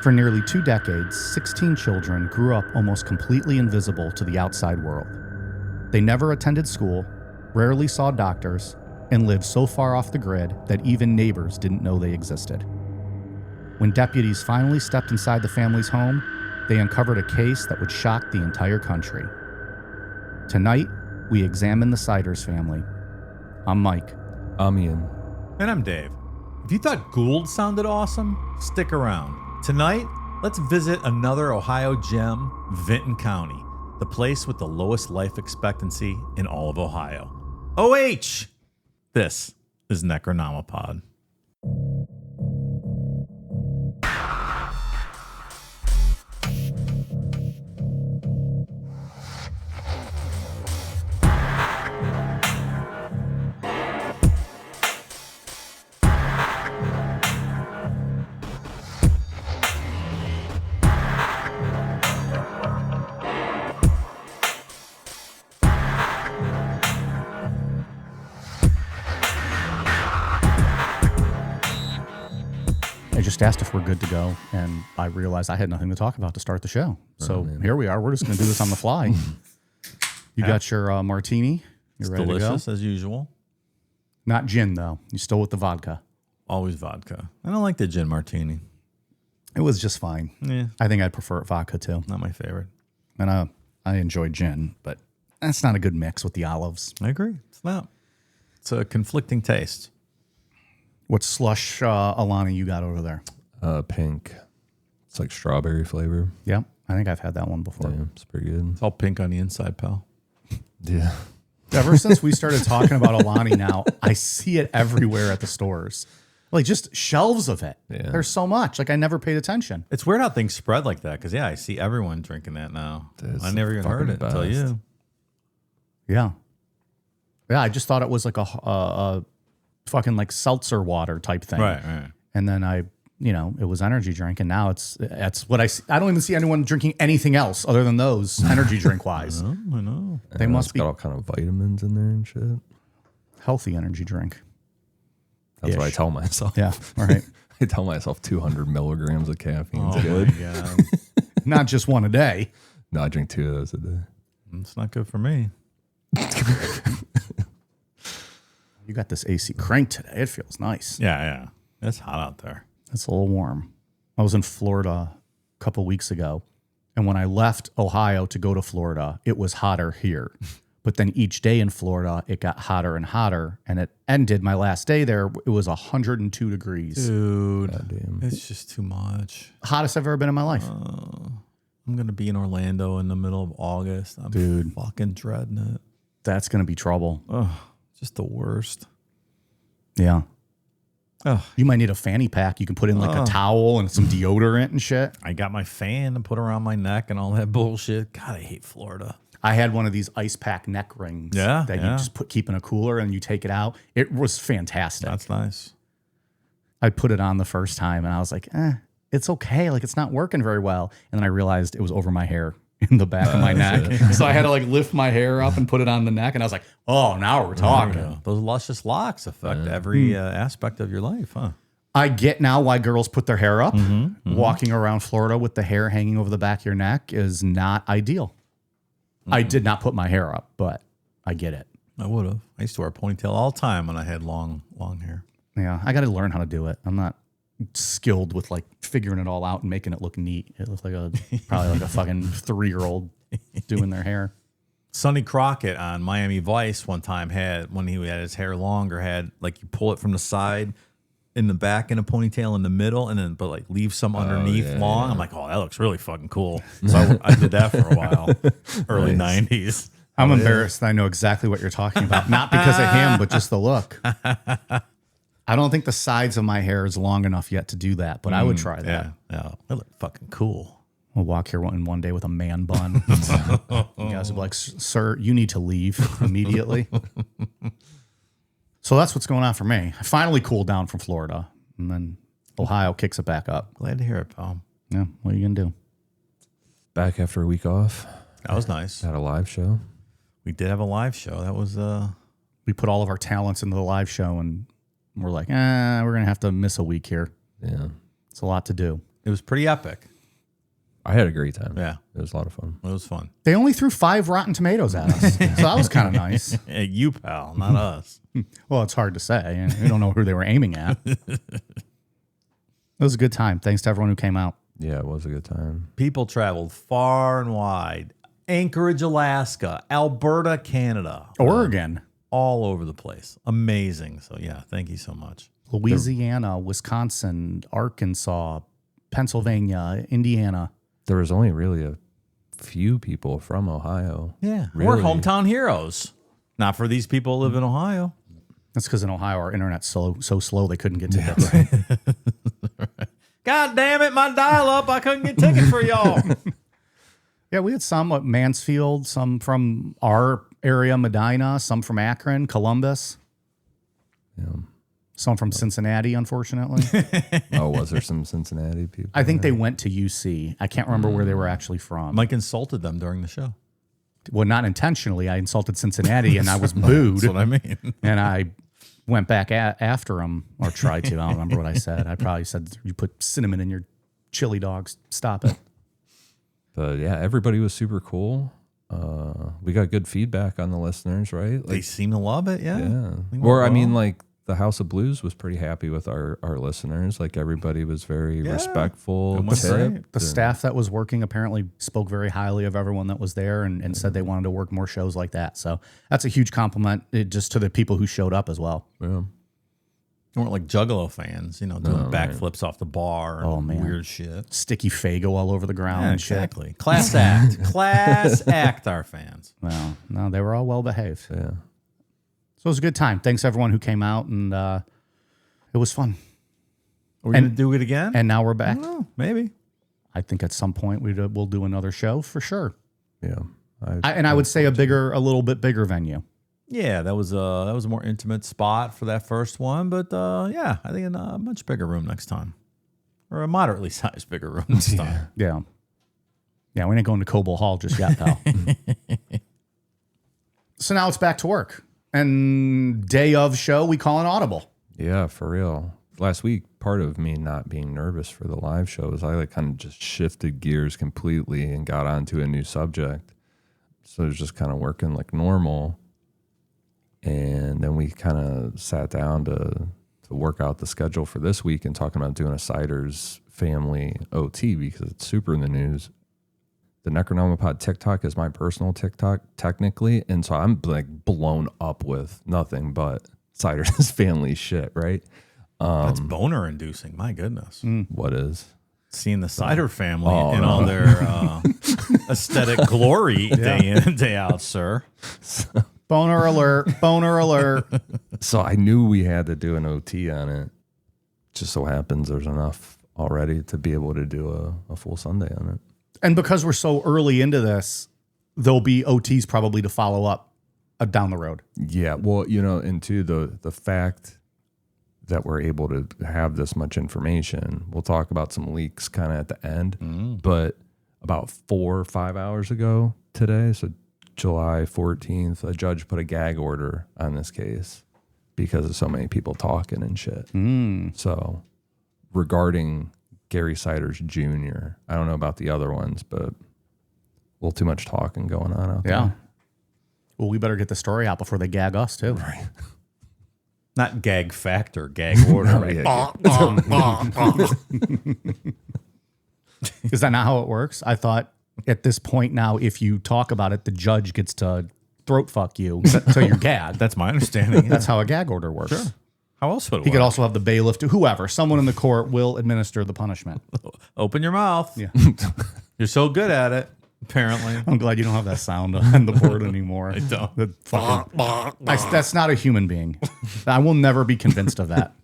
For nearly 2 decades, 16 children grew up almost completely invisible to the outside world. They never attended school, rarely saw doctors, and lived so far off the grid that even neighbors didn't know they existed. When deputies finally stepped inside the family's home, they uncovered a case that would shock the entire country. Tonight, we examine the Siders family. I'm Mike. I'm Ian. And I'm Dave. If you thought Gould sounded awesome, stick around. Tonight, let's visit another Ohio gem, Vinton County, the place with the lowest life expectancy in all of Ohio. OH! This is Necronomipod. I just asked if we're good to go, and I realized I had nothing to talk about to start the show. So here we are. We're just going to do this on the fly. You got your martini. You're ready Delicious to go? as usual. Not gin, though. You still with the vodka. Always vodka. I don't like the gin martini. It was just fine. Yeah, I think I'd prefer vodka, too. not my favorite. And I enjoy gin, but that's not a good mix with the olives. I agree. It's not. It's a conflicting taste. What slush, Alani, you got over there? Pink. It's like strawberry flavor. Yeah, I think I've had that one before. Yeah, it's pretty good. It's all pink on the inside, pal. Yeah. Ever since we started talking about Alani now, I see it everywhere at the stores. Like just shelves of it. Yeah. There's so much. Like I never paid attention. It's weird how things spread like that because, yeah, I see everyone drinking that now. It's I never even heard fucking it until best. you. Yeah. Yeah, I just thought it was like a fucking like seltzer water type thing. Right. And then it was energy drink, and now it's what I see. I don't even see anyone drinking anything else other than those energy drink wise. I know. They must It's be got all kind of vitamins in there and shit. healthy energy drink. That's what I Ish. tell myself. Yeah, all right. I tell myself 200 milligrams of caffeine Oh, is good. my God. Not just one a day. No, I drink 2 of those a day. It's not good for me. You got this AC crank today. It feels nice. Yeah. It's hot out there. It's a little warm. I was in Florida a couple weeks ago, and when I left Ohio to go to Florida, it was hotter here. But then each day in Florida, it got hotter and hotter, and it ended my last day there. It was 102 degrees. Dude, Goddamn. it's just too much. Hottest I've ever been in my life. I'm going to be in Orlando in the middle of August. I'm Dude. fucking dreading it. That's going to be trouble. Just the worst. Yeah. Oh, You might need a fanny pack. You can put in like a towel and some deodorant and shit. I got my fan to put around my neck and all that bullshit. God, I hate Florida. I had one of these ice pack neck rings that you just keep in a cooler and you take it out. It was fantastic. That's nice. I put it on the first time and I was like, it's okay. Like it's not working very well. And then I realized it was over my hair in the back of my neck. So I had to like lift my hair up and put it on the neck. And I was like, oh, now we're talking. Those luscious locks affect every aspect of your life, huh? I get now why girls put their hair up. Walking around Florida with the hair hanging over the back of your neck is not ideal. I did not put my hair up, but I get it. I would have. I used to wear a ponytail all the time when I had long hair. Yeah, I got to learn how to do it. I'm not skilled with like figuring it all out and making it look neat. It looks like probably like a fucking 3-year-old doing their hair. Sonny Crockett on Miami Vice one time had, when he had his hair longer, had like you pull it from the side in the back in a ponytail in the middle and then but like leave some underneath long. Yeah. I'm like, oh, that looks really fucking cool. So I did that for a while. Early 90s. I'm embarrassed that I know exactly what you're talking about. Not because of him, but just the look. I don't think the sides of my hair is long enough yet to do that, but I would try that. Yeah. That looked fucking cool. I'll walk here one day with a man bun. You guys will be like, sir, you need to leave immediately. So that's what's going on for me. I finally cooled down from Florida, and then Ohio kicks it back up. Glad to hear it, pal. Yeah, what are you going to do? Back after a week off. That was nice. Had a live show. We did have a live show. That was We put all of our talents into the live show, and we're like, we're going to have to miss a week here. Yeah. It's a lot to do. It was pretty epic. I had a great time. Yeah. It was a lot of fun. It was fun. They only threw 5 rotten tomatoes at us, so that was kind of nice. Hey, you, pal, not us. Well, it's hard to say. We don't know who they were aiming at. It was a good time. Thanks to everyone who came out. Yeah, it was a good time. People traveled far and wide. Anchorage, Alaska, Alberta, Canada. Oregon. All over the place. Amazing. So, yeah, thank you so much. Louisiana, Wisconsin, Arkansas, Pennsylvania, Indiana. There was only really a few people from Ohio. Yeah. Really? We're hometown heroes. Not for these people who live in Ohio. That's because in Ohio, our internet's so slow they couldn't get tickets. God damn it, my dial-up. I couldn't get tickets for y'all. Yeah, we had some at Mansfield, some from our area, Medina, some from Akron, Columbus. Yeah. Some from Cincinnati, unfortunately. Oh, was there some Cincinnati people? I think they went to UC. I can't remember where they were actually from. Mike insulted them during the show. Well, not intentionally. I insulted Cincinnati and I was booed. That's what I mean. And I went back after them, or tried to. I don't remember what I said. I probably said, you put cinnamon in your chili dogs. Stop it. But yeah, everybody was super cool. We got good feedback on the listeners, right? They seem to love it, yeah. Yeah. We went Or I mean, well. like the House of Blues was pretty happy with our listeners. Like everybody was very respectful. It went great. tipped, The and- staff that was working apparently spoke very highly of everyone that was there and said they wanted to work more shows like that. So that's a huge compliment just to the people who showed up as well. Yeah. They weren't like Juggalo fans, doing backflips off the bar and man. weird shit. Sticky Fago all over the ground Yeah, and shit. exactly. Class act. Class act, our fans. Well, no, they were all well behaved. Yeah. So it was a good time. Thanks everyone who came out, and it was fun. Are we going to do it again? And now we're back. Oh, maybe. I think at some point we'll do another show for sure. Yeah. I would say a little bit bigger venue. Yeah, that was a more intimate spot for that first one, but yeah, I think in a much bigger room next time, or a moderately sized bigger room this time. Yeah. Yeah, we ain't going to Coble Hall just yet, pal. So now it's back to work. And day of show, we call an audible. Yeah, for real. Last week, part of me not being nervous for the live show is I kind of just shifted gears completely and got onto a new subject. So it was just kind of working like normal. And then we kind of sat down to work out the schedule for this week and talking about doing a Ciders family OT because it's super in the news. The Necronomipod TikTok is my personal TikTok technically. And so I'm like blown up with nothing but Ciders family shit, right? That's boner inducing. My goodness. What is? Seeing the Cider family in all their aesthetic glory day in and day out, sir. Boner alert. Boner alert. So I knew we had to do an OT on it. Just so happens there's enough already to be able to do a full Sunday on it. And because we're so early into this, there'll be OTs probably to follow up down the road. Yeah, well, and too, the fact that we're able to have this much information, we'll talk about some leaks kind of at the end, but about 4 or 5 hours ago today, so July 14th, a judge put a gag order on this case because of so many people talking and shit. So regarding Gary Ciders Jr., I don't know about the other ones, but a little too much talking going on out Yeah. there. Well, we better get the story out before they gag us, too. Right. Not gag factor, gag order. Right? Is that not how it works? I thought at this point now, if you talk about it, the judge gets to throat fuck you until you're gagged. That's my understanding. That's how a gag order works. Sure. How else would it He work? could also have the bailiff to whoever, someone in the court will administer the punishment. Open your mouth. Yeah. You're so good at it, apparently. I'm glad you don't have that sound on the board anymore. I don't. The fucking, that's not a human being. I will never be convinced of that.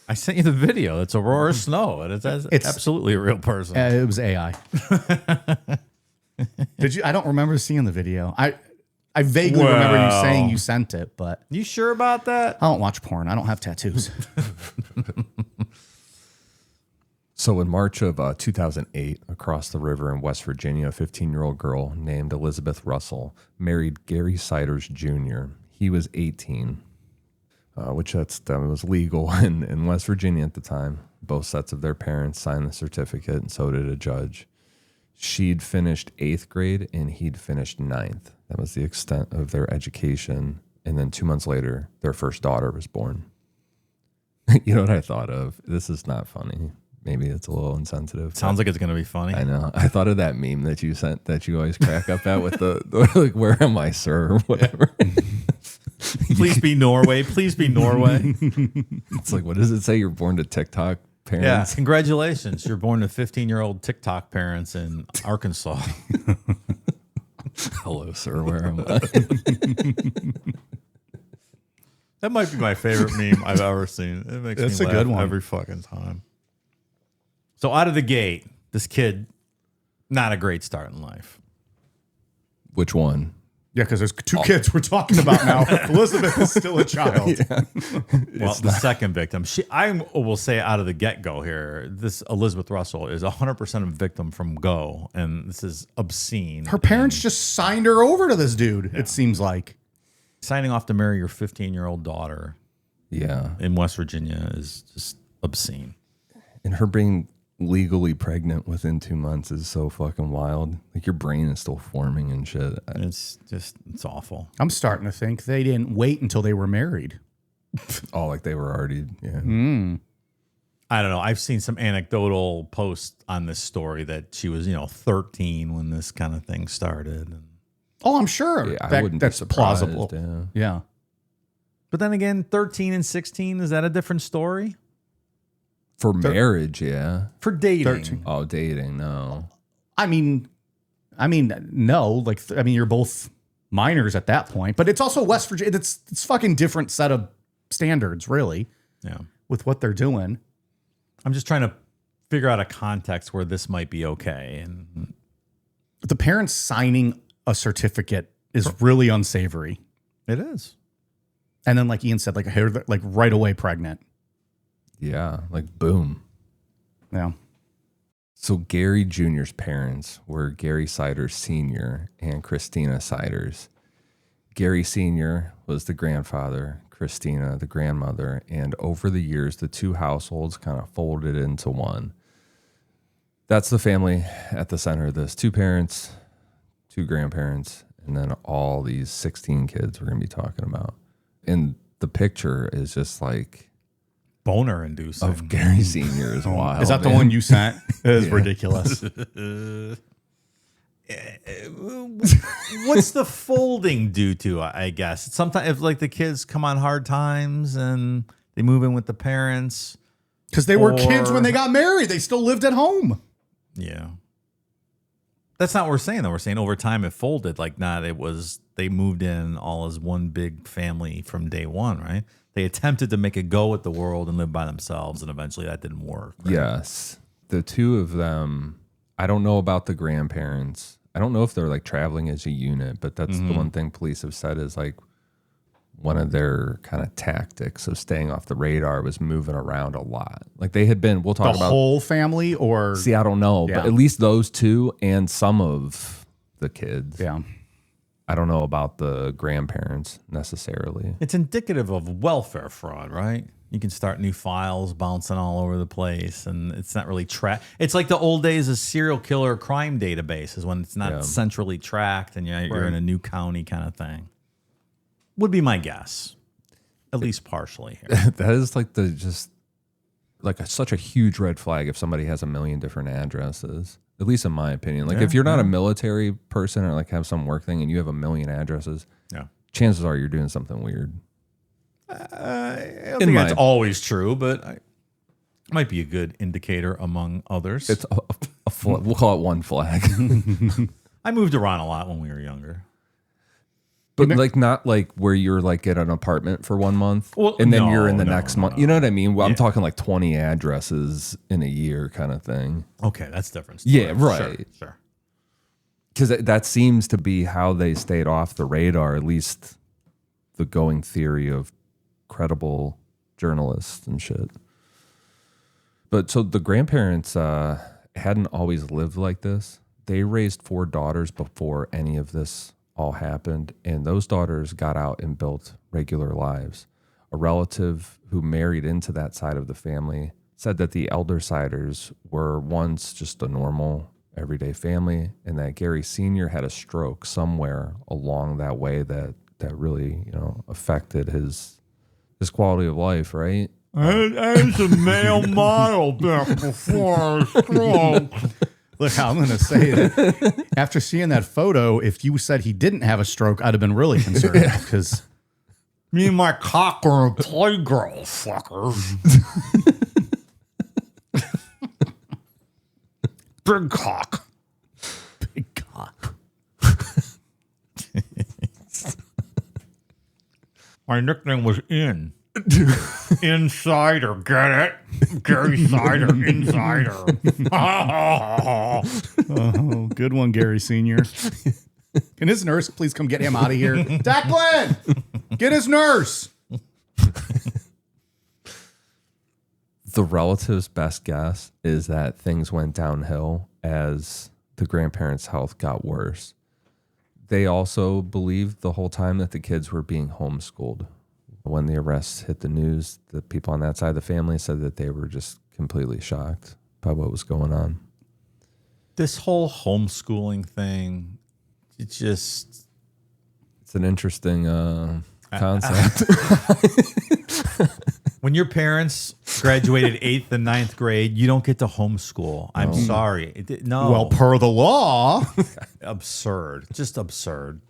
I sent you the video. It's Aurora Snow, and it's absolutely a real person. It was AI. Did you? I don't remember seeing the video. I vaguely remember you saying you sent it, but You sure about that? I don't watch porn. I don't have tattoos. So in March of 2008, across the river in West Virginia, a 15-year-old girl named Elizabeth Russell married Gary Ciders Jr. He was 18. which that was legal in West Virginia at the time. Both sets of their parents signed the certificate, and so did a judge. She'd finished 8th grade, and he'd finished 9th. That was the extent of their education. And then 2 months later, their first daughter was born. You know what I thought of? This is not funny. Maybe it's a little insensitive. Sounds like it's going to be funny. I know. I thought of that meme that you sent that you always crack up at with the like, where am I, sir? Or whatever. Please be Norway. Please be Norway. It's like, what does it say? You're born to TikTok Yeah, parents? congratulations. You're born to 15-year-old TikTok parents in Arkansas. Hello, sir. Where am I? That might be my favorite meme I've ever seen. It makes That's me a laugh good one. every fucking time. So out of the gate, this kid, not a great start in life. Which one? Yeah, because there's 2 kids we're talking about now. Elizabeth is still a child. Well, the second victim, I will say out of the get-go here, this Elizabeth Russell is 100% a victim from go, and this is obscene. Her parents just signed her over to this dude, it seems like. Signing off to marry your 15-year-old daughter Yeah. in West Virginia is just obscene. And her being legally pregnant within 2 months is so fucking wild. Like your brain is still forming and shit. It's awful. I'm starting to think they didn't wait until they were married. Oh, like they were already, yeah. I don't know. I've seen some anecdotal posts on this story that she was, 13 when this kind of thing started. And Oh, I'm sure. Yeah, I wouldn't be that's surprised, plausible. yeah. Yeah. But then again, 13 and 16, is that a different story? For marriage, yeah. For dating. 13. Oh, dating, no. I mean, no. Like, you're both minors at that point, but it's also West Virginia. It's fucking different set of standards, really, Yeah. with what they're doing. I'm just trying to figure out a context where this might be okay. And The parents signing a certificate is really unsavory. it is. And then, like Ian said, like right away pregnant. Yeah, like boom. Yeah. So Gary Jr.'s parents were Gary Siders Sr. and Christina Siders. Gary Sr. was the grandfather, Christina the grandmother, and over the years, the 2 households kind of folded into one. That's the family at the center of this. 2 parents, 2 grandparents, and then all these 16 kids we're going to be talking about. And the picture is just like Boner inducing. of Gary Sr. is wild. Is that the man. one you sent? It is ridiculous. What's the folding due to, I guess? Sometimes if like the kids come on hard times and they move in with the parents. Because they were kids when they got married. They still lived at home. Yeah. That's not what we're saying, though. We're saying over time it folded. Like, they moved in all as one big family from day one, right? They attempted to make a go at the world and live by themselves, and eventually that didn't work. Right? Yes. The 2 of them, I don't know about the grandparents. I don't know if they're like traveling as a unit, but that's the one thing police have said is like one of their kind of tactics of staying off the radar was moving around a lot. Like they had been, we'll talk The about. whole family or... See, I don't know, Yeah. but at least those 2 and some of the kids. Yeah. I don't know about the grandparents necessarily. It's indicative of welfare fraud, right? You can start new files bouncing all over the place, and it's not really tracked. It's like the old days of serial killer crime databases when it's not centrally tracked and you're in a new county kind of thing. Would be my guess, at least partially here. That is like such a huge red flag if somebody has a million different addresses. At least in my opinion. Like if you're not a military person or like have some work thing and you have a million addresses, chances are you're doing something weird. I don't think that's always true, but it might be a good indicator among others. It's we'll call it one flag. I moved around a lot when we were younger. But like not like where you're like at an apartment for 1 month Well, and then no, you're in the no, next no, month. no. You know what I mean? Well, I'm talking like 20 addresses in a year kind of thing. Okay, that's different. Yeah, right. Sure. Because that seems to be how they stayed off the radar, at least the going theory of credible journalists and shit. But so the grandparents hadn't always lived like this. They raised 4 daughters before any of this all happened, and those daughters got out and built regular lives. A relative who married into that side of the family said that the Eldersiders were once just a normal, everyday family, and that Gary Sr. had a stroke somewhere along that way that really, affected his quality of life, right? As a male model back before a stroke. Look, I'm going to say that after seeing that photo, if you said he didn't have a stroke, I'd have been really concerned because Me and my cock are a playgirl, fucker. Big cock. big cock. My nickname was Insider, get it? Gary Cider, Insider. Oh, good one, Gary Sr. Can his nurse please come get him out of here? Declan, get his nurse. The relative's best guess is that things went downhill as the grandparents' health got worse. They also believed the whole time that the kids were being homeschooled. When the arrests hit the news, the people on that side of the family said that they were just completely shocked by what was going on. This whole homeschooling thing, it's an interesting concept. When your parents graduated 8th and 9th grade, you don't get to homeschool. I'm sorry. No. Well, per the law. Absurd. Just absurd.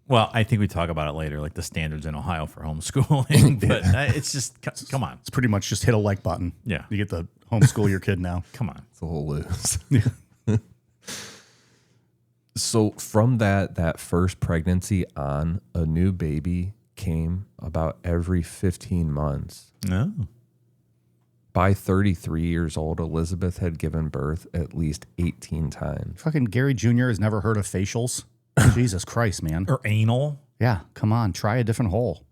Well, I think we talk about it later, like the standards in Ohio for homeschooling. But it's just, come on. It's pretty much just hit a like button. Yeah. You get to homeschool your kid now. Come on. It's a whole lose. So from that first pregnancy on, a new baby came about every 15 months. No. By 33 years old, Elizabeth had given birth at least 18 times. Fucking Gary Jr. has never heard of facials. Jesus Christ, man. Or anal. Yeah, come on. Try a different hole.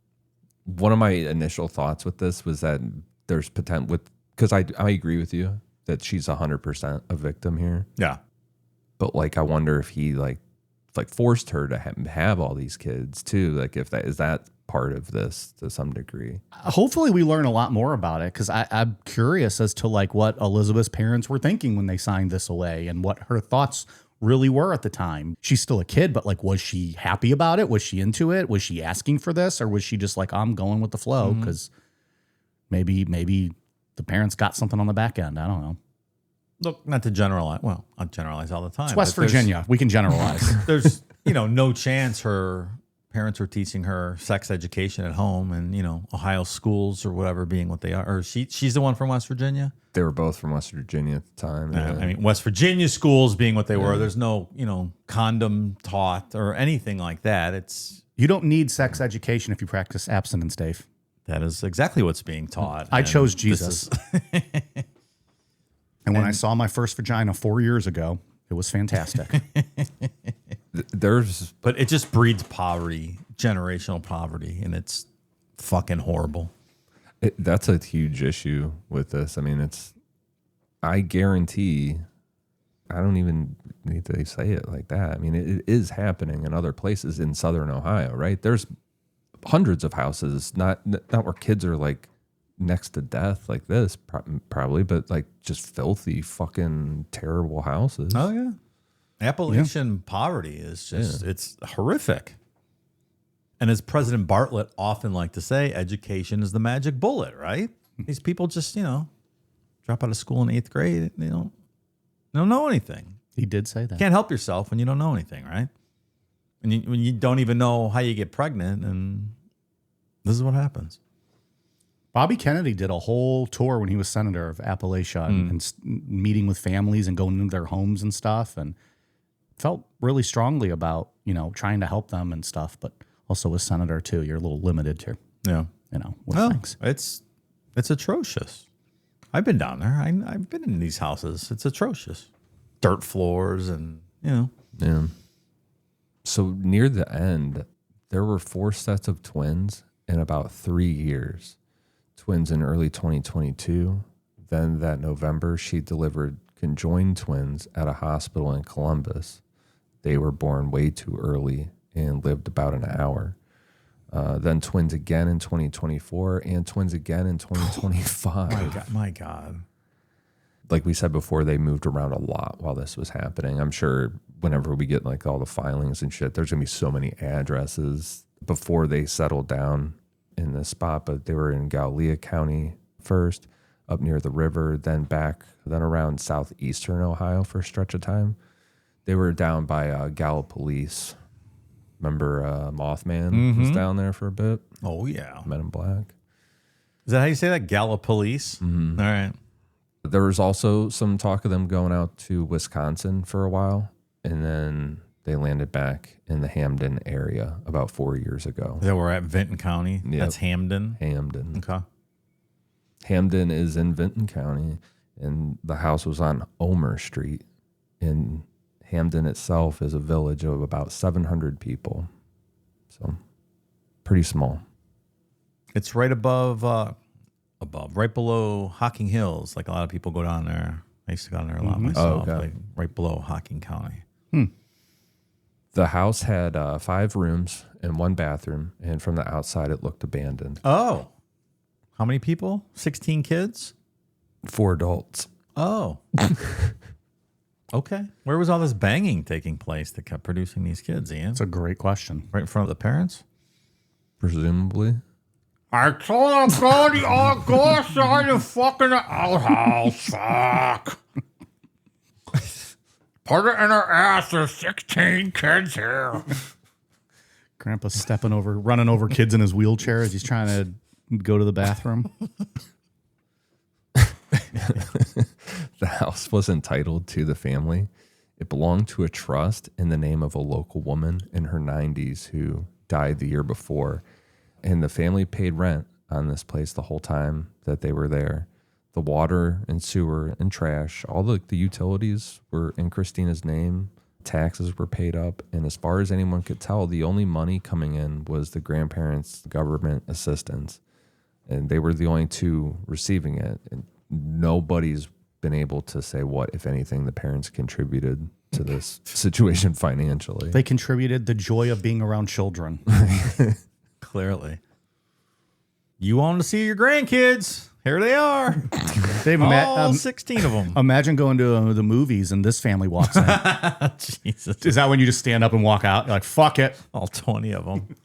One of my initial thoughts with this was that there's potential because I agree with you that she's 100% a victim here. Yeah. But like, I wonder if he like forced her to have all these kids too. Like, if that is that part of this to some degree. Hopefully we learn a lot more about it because I'm curious as to like what Elizabeth's parents were thinking when they signed this away and what her thoughts really were at the time. She's still a kid, but like, was she happy about it? Was she into it? Was she asking for this? Or was she just like, I'm going with the flow because maybe the parents got something on the back end. I don't know. Look, not to generalize. Well, I generalize all the time. It's West Virginia. We can generalize. There's, no chance her parents were teaching her sex education at home and, Ohio schools or whatever being what they are. Or she's the one from West Virginia? They were both from West Virginia at the time. Yeah. I mean, West Virginia schools being what they were, there's no, condom taught or anything like that. You don't need sex education if you practice abstinence, Dave. That is exactly what's being taught. I chose Jesus. And when I saw my first vagina 4 years ago, it was fantastic. But it just breeds poverty, generational poverty, and it's fucking horrible. That's a huge issue with this. I mean, I guarantee, I don't even need to say it like that. I mean, it is happening in other places in Southern Ohio, right? There's hundreds of houses, not where kids are like next to death like this, probably, but like just filthy, fucking terrible houses. Oh, yeah. Appalachian poverty is just, it's horrific. And as President Bartlett often liked to say, education is the magic bullet, right? These people just, drop out of school in 8th grade. They don't know anything. He did say that. You can't help yourself when you don't know anything, right? When you don't even know how you get pregnant, and this is what happens. Bobby Kennedy did a whole tour when he was senator of Appalachia and meeting with families and going into their homes and stuff, and felt really strongly about, trying to help them and stuff, but also as senator too, you're a little limited to, things. It's atrocious. I've been down there. I've been in these houses. It's atrocious. Dirt floors and, Yeah. So near the end, there were 4 sets of twins in about 3 years. Twins in early 2022. Then that November, she delivered conjoined twins at a hospital in Columbus. They were born way too early and lived about an hour. then twins again in 2024, and twins again in 2025. My God. Like we said before, they moved around a lot while this was happening. I'm sure whenever we get like all the filings and shit, there's gonna be so many addresses before they settled down in this spot. But they were in Gallia County first, up near the river, then around southeastern Ohio for a stretch of time. They were down by Gallipolis. Remember Mothman was down there for a bit? Oh, yeah. Men in Black. Is that how you say that? Gallipolis? Mm-hmm. All right. There was also some talk of them going out to Wisconsin for a while, and then they landed back in the Hamden area about 4 years ago. That we're at Vinton County? Yep. That's Hamden? Hamden. Okay. Hamden is in Vinton County, and the house was on Ohmer Street. And Hamden itself is a village of about 700 people. So pretty small. It's right right below Hocking Hills. Like a lot of people go down there. I used to go down there a lot myself. Oh, okay. Like right below Hocking County. The house had 5 rooms and 1 bathroom, and from the outside it looked abandoned. Oh. How many people? 16 kids? 4 adults. Oh. Okay. Where was all this banging taking place that kept producing these kids, Ian? That's a great question. Right in front of the parents? Presumably. I told him, Brody, oh, go outside and fucking outhouse. Fuck. Put it in her ass. There's 16 kids here. Grandpa's running over kids in his wheelchair as he's trying to go to the bathroom. The house was entitled to the family. It belonged to a trust in the name of a local woman in her 90s who died the year before. And the family paid rent on this place the whole time that they were there. The water and sewer and trash, all the utilities were in Christina's name. Taxes were paid up. And as far as anyone could tell, the only money coming in was the grandparents' government assistance. And they were the only 2 receiving it. And nobody's been able to say what, if anything, the parents contributed to this situation financially. They contributed the joy of being around children. Clearly. You want to see your grandkids? Here they are. They've All 16 of them. Imagine going to the movies and this family walks in. Jesus. Is that when you just stand up and walk out? You're like, fuck it. All 20 of them.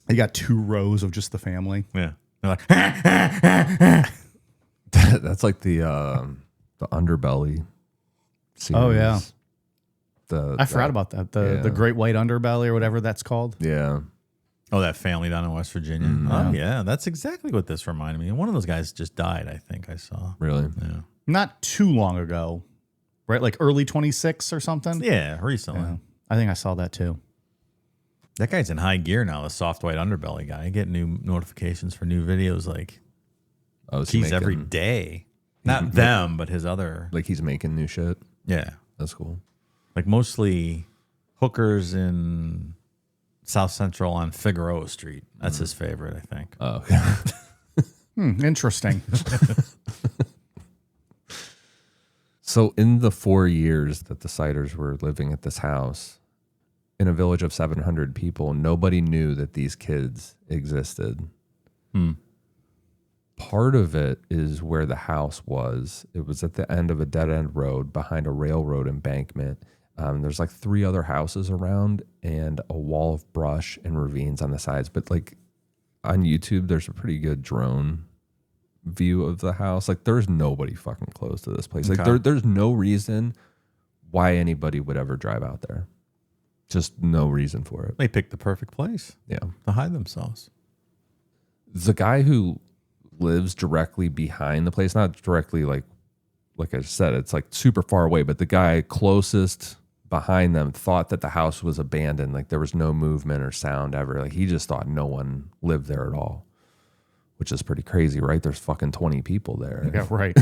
You got 2 rows of just the family. Yeah. They're like, That's like the underbelly series. Oh, yeah. I forgot that- about that. The Great White Underbelly or whatever that's called. Yeah. oh, that family down in West Virginia. Oh, yeah. That's exactly what this reminded me. And one of those guys just died, I think I saw. Really? Yeah. Not too long ago, right? Like early 26 or something. Yeah, recently. Yeah. I think I saw that too. That guy's in high gear now, the soft white underbelly guy. I get new notifications for new videos like Oh, is he's every day. Not them, but his other. Like he's making new shit. Yeah. That's cool. Like mostly hookers in South Central on Figueroa Street. That's his favorite, I think. Oh, okay. Interesting. So in the 4 years that the Siders were living at this house, in a village of 700 people, nobody knew that these kids existed. Part of it is where the house was. It was at the end of a dead-end road behind a railroad embankment. There's like 3 other houses around and a wall of brush and ravines on the sides. But like on YouTube, there's a pretty good drone view of the house. Like there's nobody fucking close to this place. Like there's no reason why anybody would ever drive out there. Just no reason for it. They picked the perfect place Yeah. to hide themselves. The guy who lives directly behind the place, not directly like I said, it's like super far away, but the guy closest behind them thought that the house was abandoned. Like there was no movement or sound ever. Like he just thought no one lived there at all, which is pretty crazy, right? There's fucking 20 people there. Yeah, right.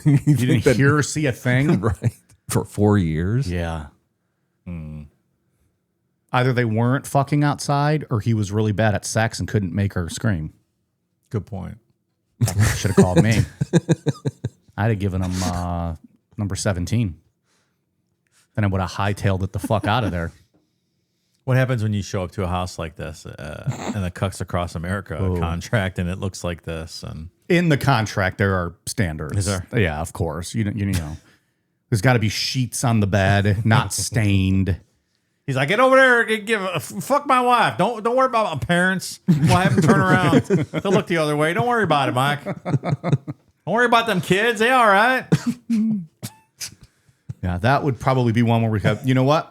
You didn't hear or see a thing? Right. For 4 years. Yeah. Either they weren't fucking outside or he was really bad at sex and couldn't make her scream. Good point. Should have called me. I'd have given him number 17. Then I would have hightailed it the fuck out of there. What happens when you show up to a house like this and the Cucks Across America contract and it looks like this? And In the contract, there are standards. Is there? Yeah, of course. You know, there's got to be sheets on the bed, not stained. he's like, get over there and fuck my wife. Don't worry about my parents. We'll have them turn around. They'll look the other way. Don't worry about it, Mike. Don't worry about them kids. They all right. Yeah, that would probably be one where we have, you know what?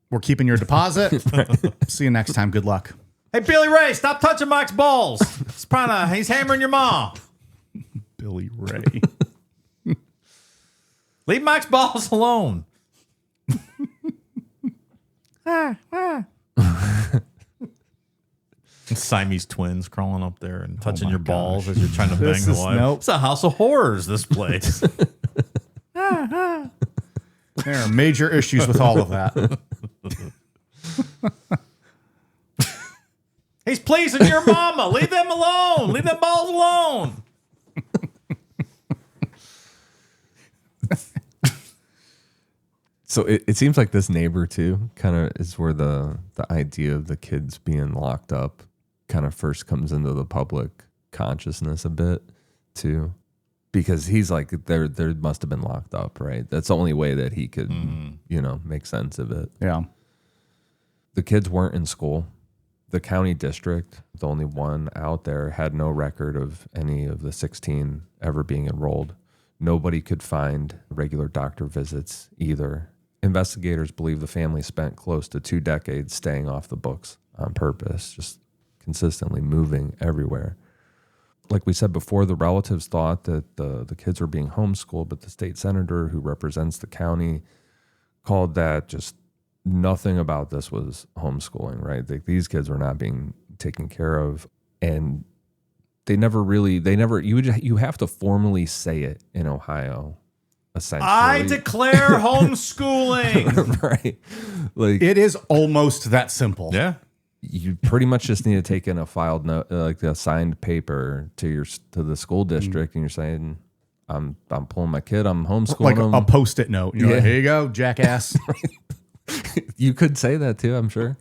We're keeping your deposit. See you next time. Good luck. Hey, Billy Ray, stop touching Mike's balls. He's hammering your mom. Billy Ray. Leave Mike's balls alone. Siamese twins crawling up there and touching your balls as you're trying to bang the wife. Nope. It's a house of horrors, this place. There are major issues with all of that. He's pleasing your mama. Leave them alone. Leave them balls alone. So it seems like this neighbor too kind of is where the idea of the kids being locked up kind of first comes into the public consciousness a bit too, because he's like there must have been locked up, right? That's the only way that he could make sense of it. Yeah. The kids weren't in school. The county district, the only one out there, had no record of any of the 16 ever being enrolled. Nobody could find regular doctor visits either. Investigators believe the family spent close to 2 decades staying off the books on purpose, just consistently moving everywhere. Like we said before, the relatives thought that the kids were being homeschooled, but the state senator who represents the county called that just nothing about this was homeschooling, right? These kids were not being taken care of. And you have to formally say it in Ohio, essentially. I declare homeschooling. Right. Like, It is almost that simple. Yeah. you pretty much just need to take in a filed note, like a signed paper to the school district, and you're saying, I'm pulling my kid, I'm homeschooling Like him. a post-it note. You're like, here you go, jackass. You could say that too, I'm sure.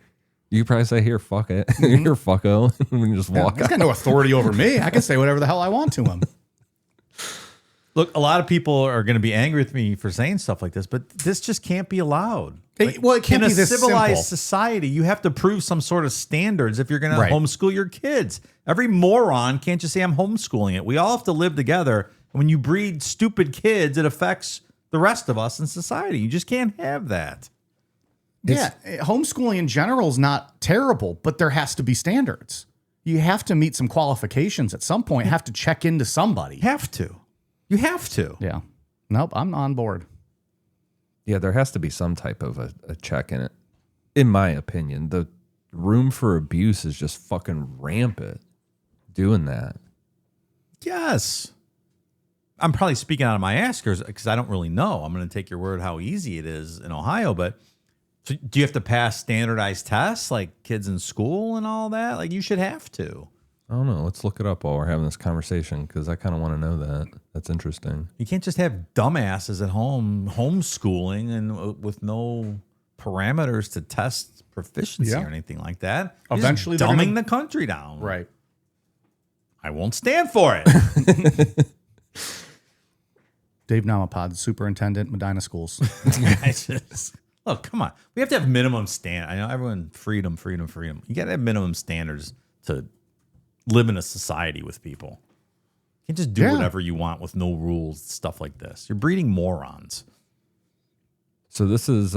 You could probably say, here, fuck it. Here, fucko. And you just walk He's out. got no authority over me. I can say whatever the hell I want to him. Look, a lot of people are going to be angry with me for saying stuff like this, but this just can't be allowed. It can't in be a this civilized simple. society, you have to prove some sort of standards if you're going Right. to homeschool your kids. Every moron can't just say, I'm homeschooling it. We all have to live together. And when you breed stupid kids, it affects the rest of us in society. You just can't have that. Yeah, homeschooling in general is not terrible, but there has to be standards. You have to meet some qualifications at some point, have to check into somebody. Have to. You have to. Yeah. Nope, I'm on board. Yeah, there has to be some type of a check in it. In my opinion, the room for abuse is just fucking rampant doing that. Yes. I'm probably speaking out of my ass because I don't really know. I'm going to take your word how easy it is in Ohio, but so do you have to pass standardized tests like kids in school and all that? Like you should have to. I don't know. Let's look it up while we're having this conversation because I kind of want to know that. That's interesting. You can't just have dumbasses at home homeschooling and with no parameters to test proficiency Yeah. or anything like that. You're Eventually just they're dumbing gonna- the country down. Right. I won't stand for it. Dave Namapod, superintendent, Medina Schools. Look, come on. We have to have minimum standard. I know everyone freedom. You got to have minimum standards to live in a society with people. You can't just do whatever you want with no rules, stuff like this. You're breeding morons. So this is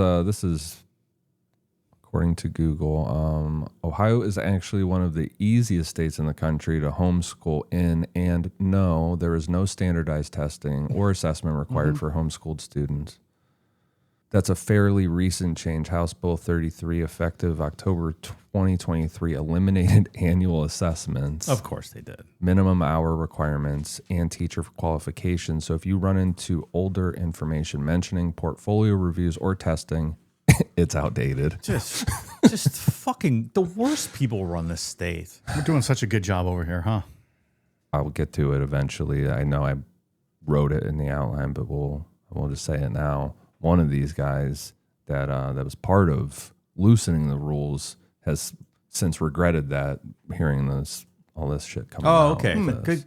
according to Google, Ohio is actually one of the easiest states in the country to homeschool in, and no, there is no standardized testing or assessment required for homeschooled students. That's a fairly recent change. House Bill 33, effective October 2023, eliminated annual assessments, Of course they did. minimum hour requirements, and teacher qualifications. So if you run into older information mentioning portfolio reviews or testing, it's outdated. Just fucking the worst people run this state. We're doing such a good job over here, huh? I'll get to it eventually. I know I wrote it in the outline, but we'll just say it now. One of these guys that was part of loosening the rules has since regretted that, hearing all this shit coming Oh, out. okay.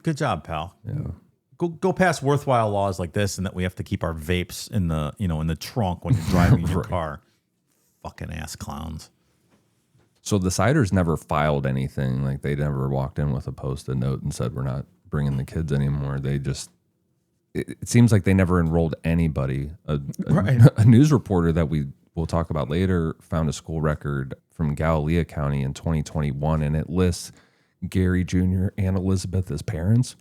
Good job, pal. Yeah. Go past worthwhile laws like this, and that we have to keep our vapes in the trunk when you're driving your car. Fucking ass clowns. So the Siders never filed anything. Like, they never walked in with a Post-it note and said, we're not bringing the kids anymore. They just, it seems like they never enrolled anybody. A news reporter that we'll talk about later found a school record from Galilea County in 2021, and it lists Gary Jr. and Elizabeth as parents,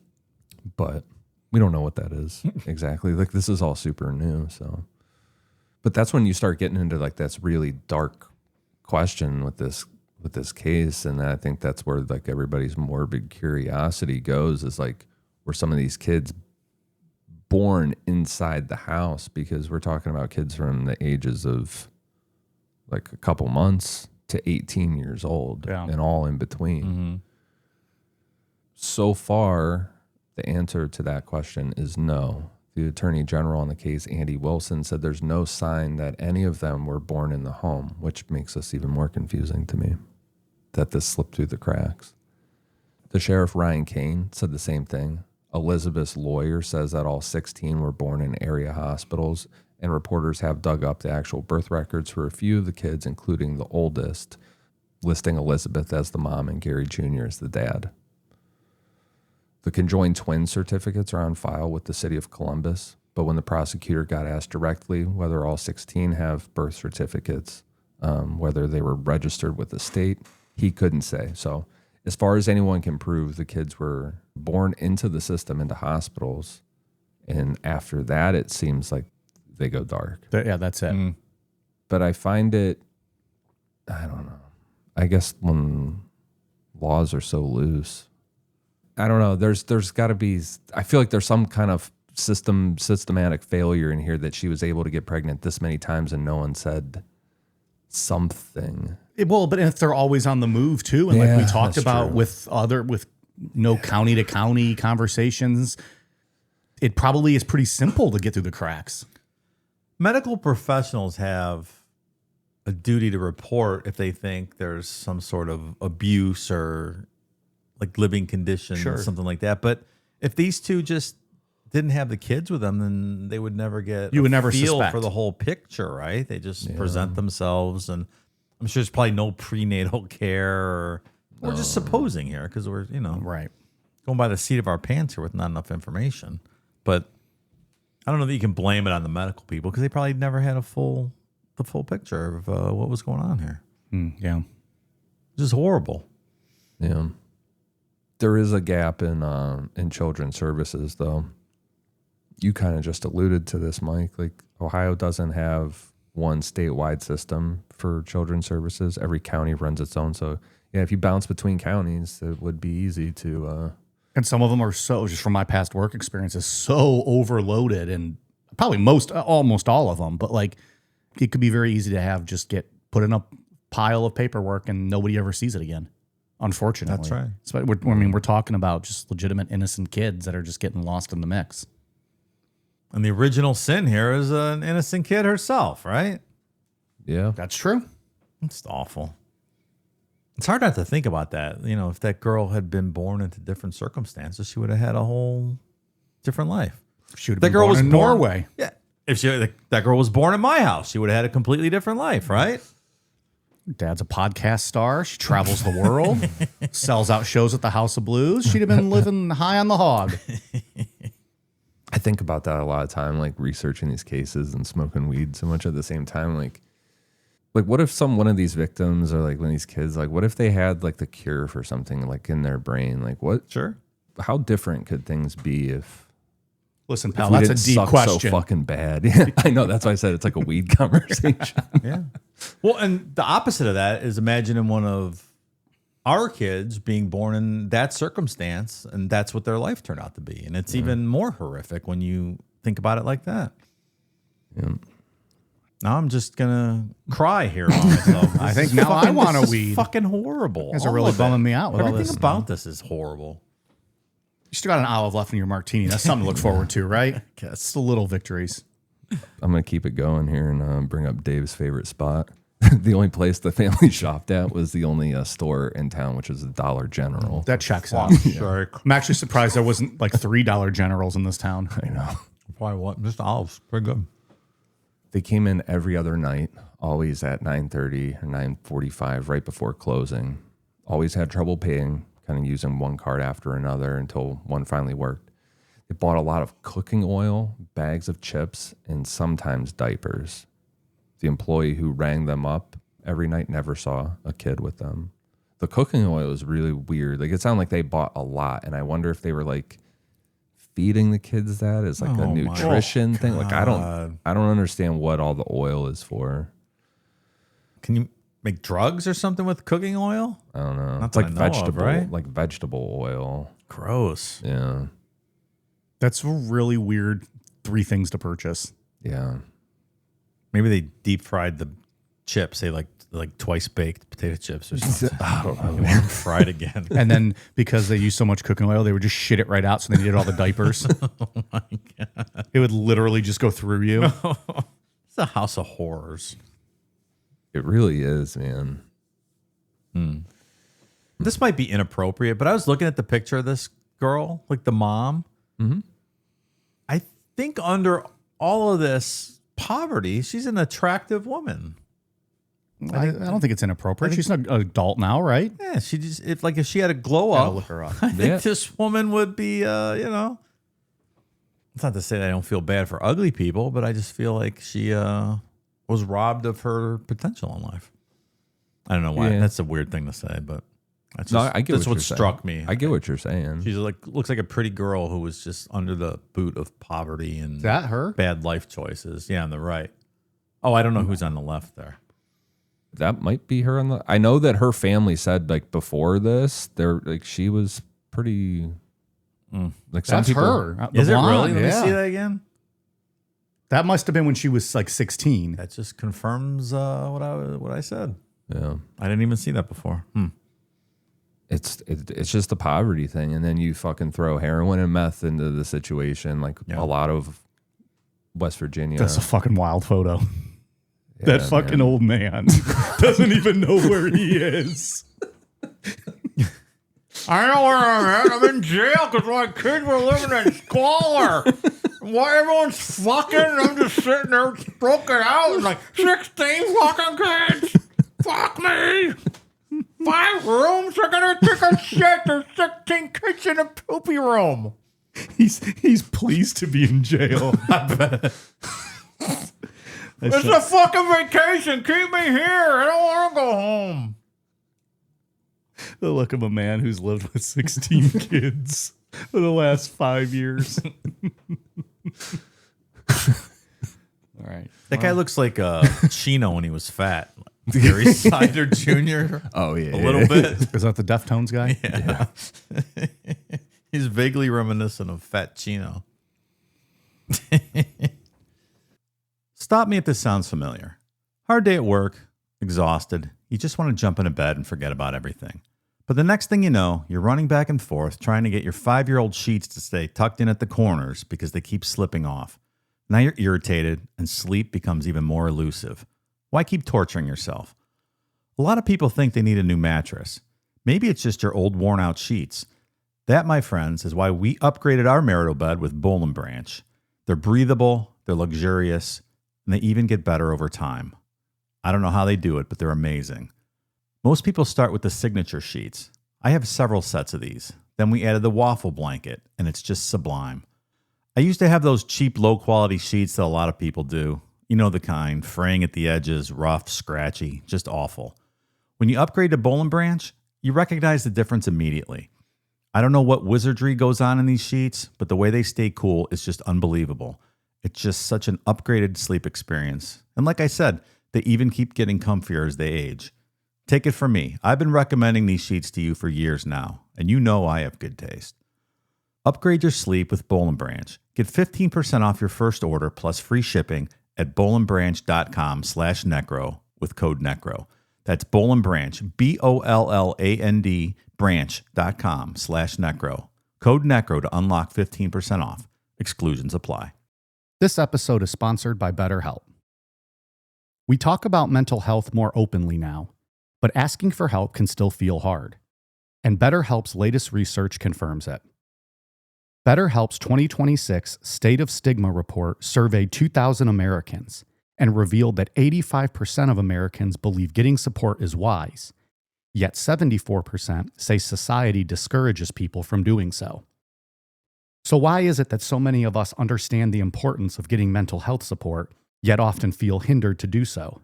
but we don't know what that is exactly. Like, this is all super new. So, but that's when you start getting into like that's really dark question with this case, and I think that's where like everybody's morbid curiosity goes, is like, were some of these kids born inside the house? Because we're talking about kids from the ages of like a couple months to 18 years old, and all in between. Mm-hmm. So far, the answer to that question is no. The Attorney General on the case, Andy Wilson, said there's no sign that any of them were born in the home, which makes this even more confusing to me, that this slipped through the cracks. The sheriff, Ryan Kane, said the same thing. Elizabeth's lawyer says that all 16 were born in area hospitals, and reporters have dug up the actual birth records for a few of the kids, including the oldest, listing Elizabeth as the mom and Gary Jr. as the dad. The conjoined twin certificates are on file with the city of Columbus, but when the prosecutor got asked directly whether all 16 have birth certificates, whether they were registered with the state, he couldn't say. So as far as anyone can prove, the kids were born into the system, into hospitals, and after that, it seems like they go dark. Yeah, that's it. But I find it, I don't know, I guess when laws are so loose, I don't know. There's got to be. I feel like there's some kind of systematic failure in here that she was able to get pregnant this many times and no one said something. Well, but if they're always on the move too, and like we talked about true. with county to county conversations, it probably is pretty simple to get through the cracks. Medical professionals have a duty to report if they think there's some sort of abuse or like living conditions, something like that. But if these two just didn't have the kids with them, then they would never get feel suspect for the whole picture, right? They just present themselves, and I'm sure there's probably no prenatal care, or we're just supposing here because we're, Right. going by the seat of our pants here with not enough information. But I don't know that you can blame it on the medical people because they probably never had the full picture of what was going on here. Yeah. Just horrible. Yeah. There is a gap in children's services, though. You kind of just alluded to this, Mike. Like, Ohio doesn't have one statewide system for children's services. Every county runs its own. So, yeah, if you bounce between counties, it would be easy to. And some of them are so, just from my past work experiences, so overloaded, and probably almost all of them. But like, it could be very easy to have just get put in a pile of paperwork and nobody ever sees it again. Unfortunately, That's right. So we're talking about just legitimate innocent kids that are just getting lost in the mix. And the original sin here is an innocent kid herself, right? Yeah. That's true. It's awful. It's hard not to think about that. If that girl had been born into different circumstances, she would have had a whole different life. She would have That been girl born was in born- Norway. Yeah. If that girl was born in my house, she would have had a completely different life, right? Dad's a podcast star. She travels the world, sells out shows at the House of Blues. She'd have been living high on the hog. I think about that a lot of time, like researching these cases and smoking weed so much at the same time. Like what if one of these victims, or like one of these kids, like what if they had like the cure for something like in their brain? Like what? Sure. How different could things be if? Listen, pal, we that's a didn't deep suck question. So fucking bad. Yeah, I know. That's why I said it's like a weed conversation. Yeah. Well, and the opposite of that is imagining one of our kids being born in that circumstance, and that's what their life turned out to be. And it's even more horrific when you think about it like that. Yeah. Now I'm just gonna cry here on myself. I think now I want a weed. Fucking horrible. You guys are All really of it. bumming me out with all Everything this. about this is horrible. You still got an olive left in your martini. That's something to look forward to, right? Guess. It's the little victories. I'm gonna keep it going here and bring up Dave's favorite spot. The only place the family shopped at was the only store in town, which is the Dollar General. That checks out. I'm actually surprised there wasn't like $3 Generals in this town. I know. Why what? Just olives. Pretty good. They came in every other night, always at 9:30 or 9:45, right before closing. Always had trouble paying, kind of using one card after another until one finally worked. They bought a lot of cooking oil, bags of chips, and sometimes diapers. The employee who rang them up every night never saw a kid with them. The cooking oil is really weird. Like, it sounded like they bought a lot, and I wonder if they were like feeding the kids that as like a nutrition thing. Like, I don't understand what all the oil is for. Can you make drugs or something with cooking oil? I don't know. Not It's like that I know of, vegetable, right? like vegetable oil. Gross. Yeah, That's a really weird 3 things to purchase. yeah. Maybe they deep fried the chips. They like twice baked potato chips or something. I don't know. They want them fried again. And then because they use so much cooking oil, they would just shit it right out, so they needed all the diapers. Oh my God. It would literally just go through you. It's a house of horrors. It really is, man. This might be inappropriate, but I was looking at the picture of this girl, like the mom. Mm-hmm. I think under all of this poverty, she's an attractive woman. I don't think it's inappropriate. She's an adult now, right? Yeah, she just if she had a glow I'll up, look her up. I think this woman would be, It's not to say that I don't feel bad for ugly people, but I just feel like she was robbed of her potential in life. I don't know why. Yeah. That's a weird thing to say, but that's No, just, I get that's what what you're struck saying. me. I get what you're saying. She's looks like a pretty girl who was just under the boot of poverty and Is that her? bad life choices. Yeah, on the right. Oh, I don't know who's on the left there. That might be her on the. I know that her family said like before this, she was pretty. Like some That's people, her. The Is it blonde, really? Let me yeah. see that again. That must have been when she was like 16. That just confirms what I said. Yeah, I didn't even see that before. it's just the poverty thing, and then you fucking throw heroin and meth into the situation. Like a lot of West Virginia. That's a fucking wild photo. That fucking man. old man doesn't even know where he is. I know where I'm at. I'm in jail because my kids were living in squalor. Why everyone's fucking and I'm just sitting there stroking out and like 16 fucking kids. Fuck me. 5 rooms are gonna take a shit. There's 16 kids in a poopy room. He's pleased to be in jail. It's a fucking vacation. Keep me here. I don't want to go home. The look of a man who's lived with 16 kids for the last 5 years. All right. That guy looks like Chino when he was fat. Gary Sider Jr. Oh yeah, A little bit. Is that the Deftones guy? Yeah. He's vaguely reminiscent of Fat Chino. Stop me if this sounds familiar. Hard day at work, exhausted. You just want to jump into bed and forget about everything. But the next thing you know, you're running back and forth trying to get your 5-year-old sheets to stay tucked in at the corners because they keep slipping off. Now you're irritated and sleep becomes even more elusive. Why keep torturing yourself? A lot of people think they need a new mattress. Maybe it's just your old worn out sheets. That, my friends, is why we upgraded our marital bed with Boll & Branch. They're breathable, they're luxurious, and they even get better over time. I don't know how they do it, but they're amazing. Most people start with the signature sheets. I have several sets of these. Then we added the waffle blanket, and it's just sublime. I used to have those cheap, low-quality sheets that a lot of people do. You know the kind, fraying at the edges, rough, scratchy, just awful. When you upgrade to Boll & Branch, you recognize the difference immediately. I don't know what wizardry goes on in these sheets, but the way they stay cool is just unbelievable. It's just such an upgraded sleep experience. And like I said, they even keep getting comfier as they age. Take it from me. I've been recommending these sheets to you for years now, and you know I have good taste. Upgrade your sleep with Boll & Branch. Get 15% off your first order plus free shipping at bollandbranch.com/necro with code necro. That's Boll & Branch, BOLLAND branch.com/necro. Code necro to unlock 15% off. Exclusions apply. This episode is sponsored by BetterHelp. We talk about mental health more openly now, but asking for help can still feel hard. And BetterHelp's latest research confirms it. BetterHelp's 2026 State of Stigma report surveyed 2,000 Americans and revealed that 85% of Americans believe getting support is wise, yet 74% say society discourages people from doing so. So why is it that so many of us understand the importance of getting mental health support, yet often feel hindered to do so?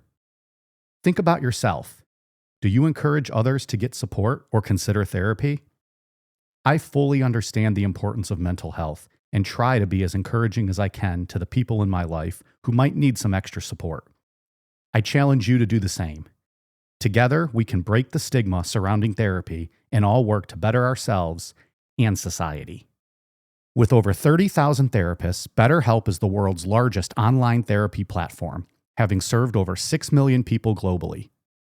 Think about yourself. Do you encourage others to get support or consider therapy? I fully understand the importance of mental health and try to be as encouraging as I can to the people in my life who might need some extra support. I challenge you to do the same. Together, we can break the stigma surrounding therapy and all work to better ourselves and society. With over 30,000 therapists, BetterHelp is the world's largest online therapy platform, having served over 6 million people globally.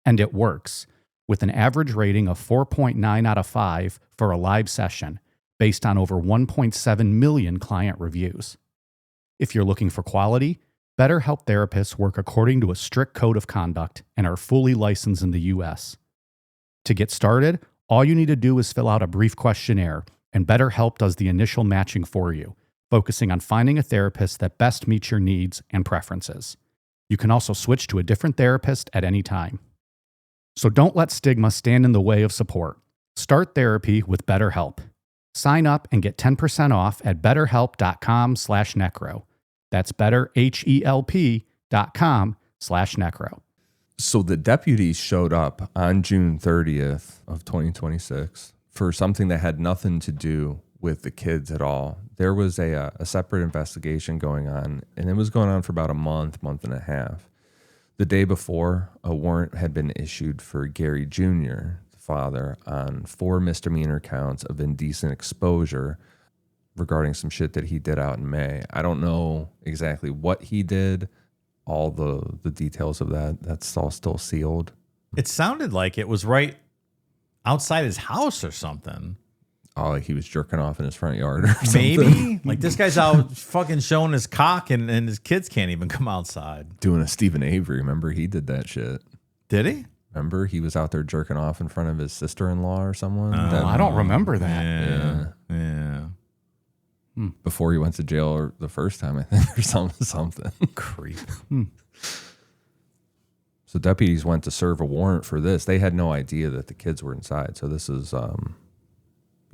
And it works, with an average rating of 4.9 out of 5 for a live session, based on over 1.7 million client reviews. If you're looking for quality, BetterHelp therapists work according to a strict code of conduct and are fully licensed in the U.S. To get started, all you need to do is fill out a brief questionnaire, and BetterHelp does the initial matching for you, focusing on finding a therapist that best meets your needs and preferences. You can also switch to a different therapist at any time. So don't let stigma stand in the way of support. Start therapy with BetterHelp. Sign up and get 10% off at betterhelp.com/necro. That's betterhelp.com/necro. So the deputies showed up on June 30th of 2026 for something that had nothing to do with the kids at all. There was a separate investigation going on, and it was going on for about a month and a half. The day before, a warrant had been issued for Gary Jr., the father, on 4 misdemeanor counts of indecent exposure regarding some shit that he did out in May. I don't know exactly what he did, all the details of that's all still sealed. It sounded like it was right outside his house or something. Oh, like he was jerking off in his front yard or something. Maybe. Like this guy's out fucking showing his cock and his kids can't even come outside. Doing a Stephen Avery. Remember, he did that shit. Did he? Remember, he was out there jerking off in front of his sister-in-law or someone? I don't remember that. Yeah. Before he went to jail the first time, I think, or something. Creep. So deputies went to serve a warrant for this. They had no idea that the kids were inside. So this is,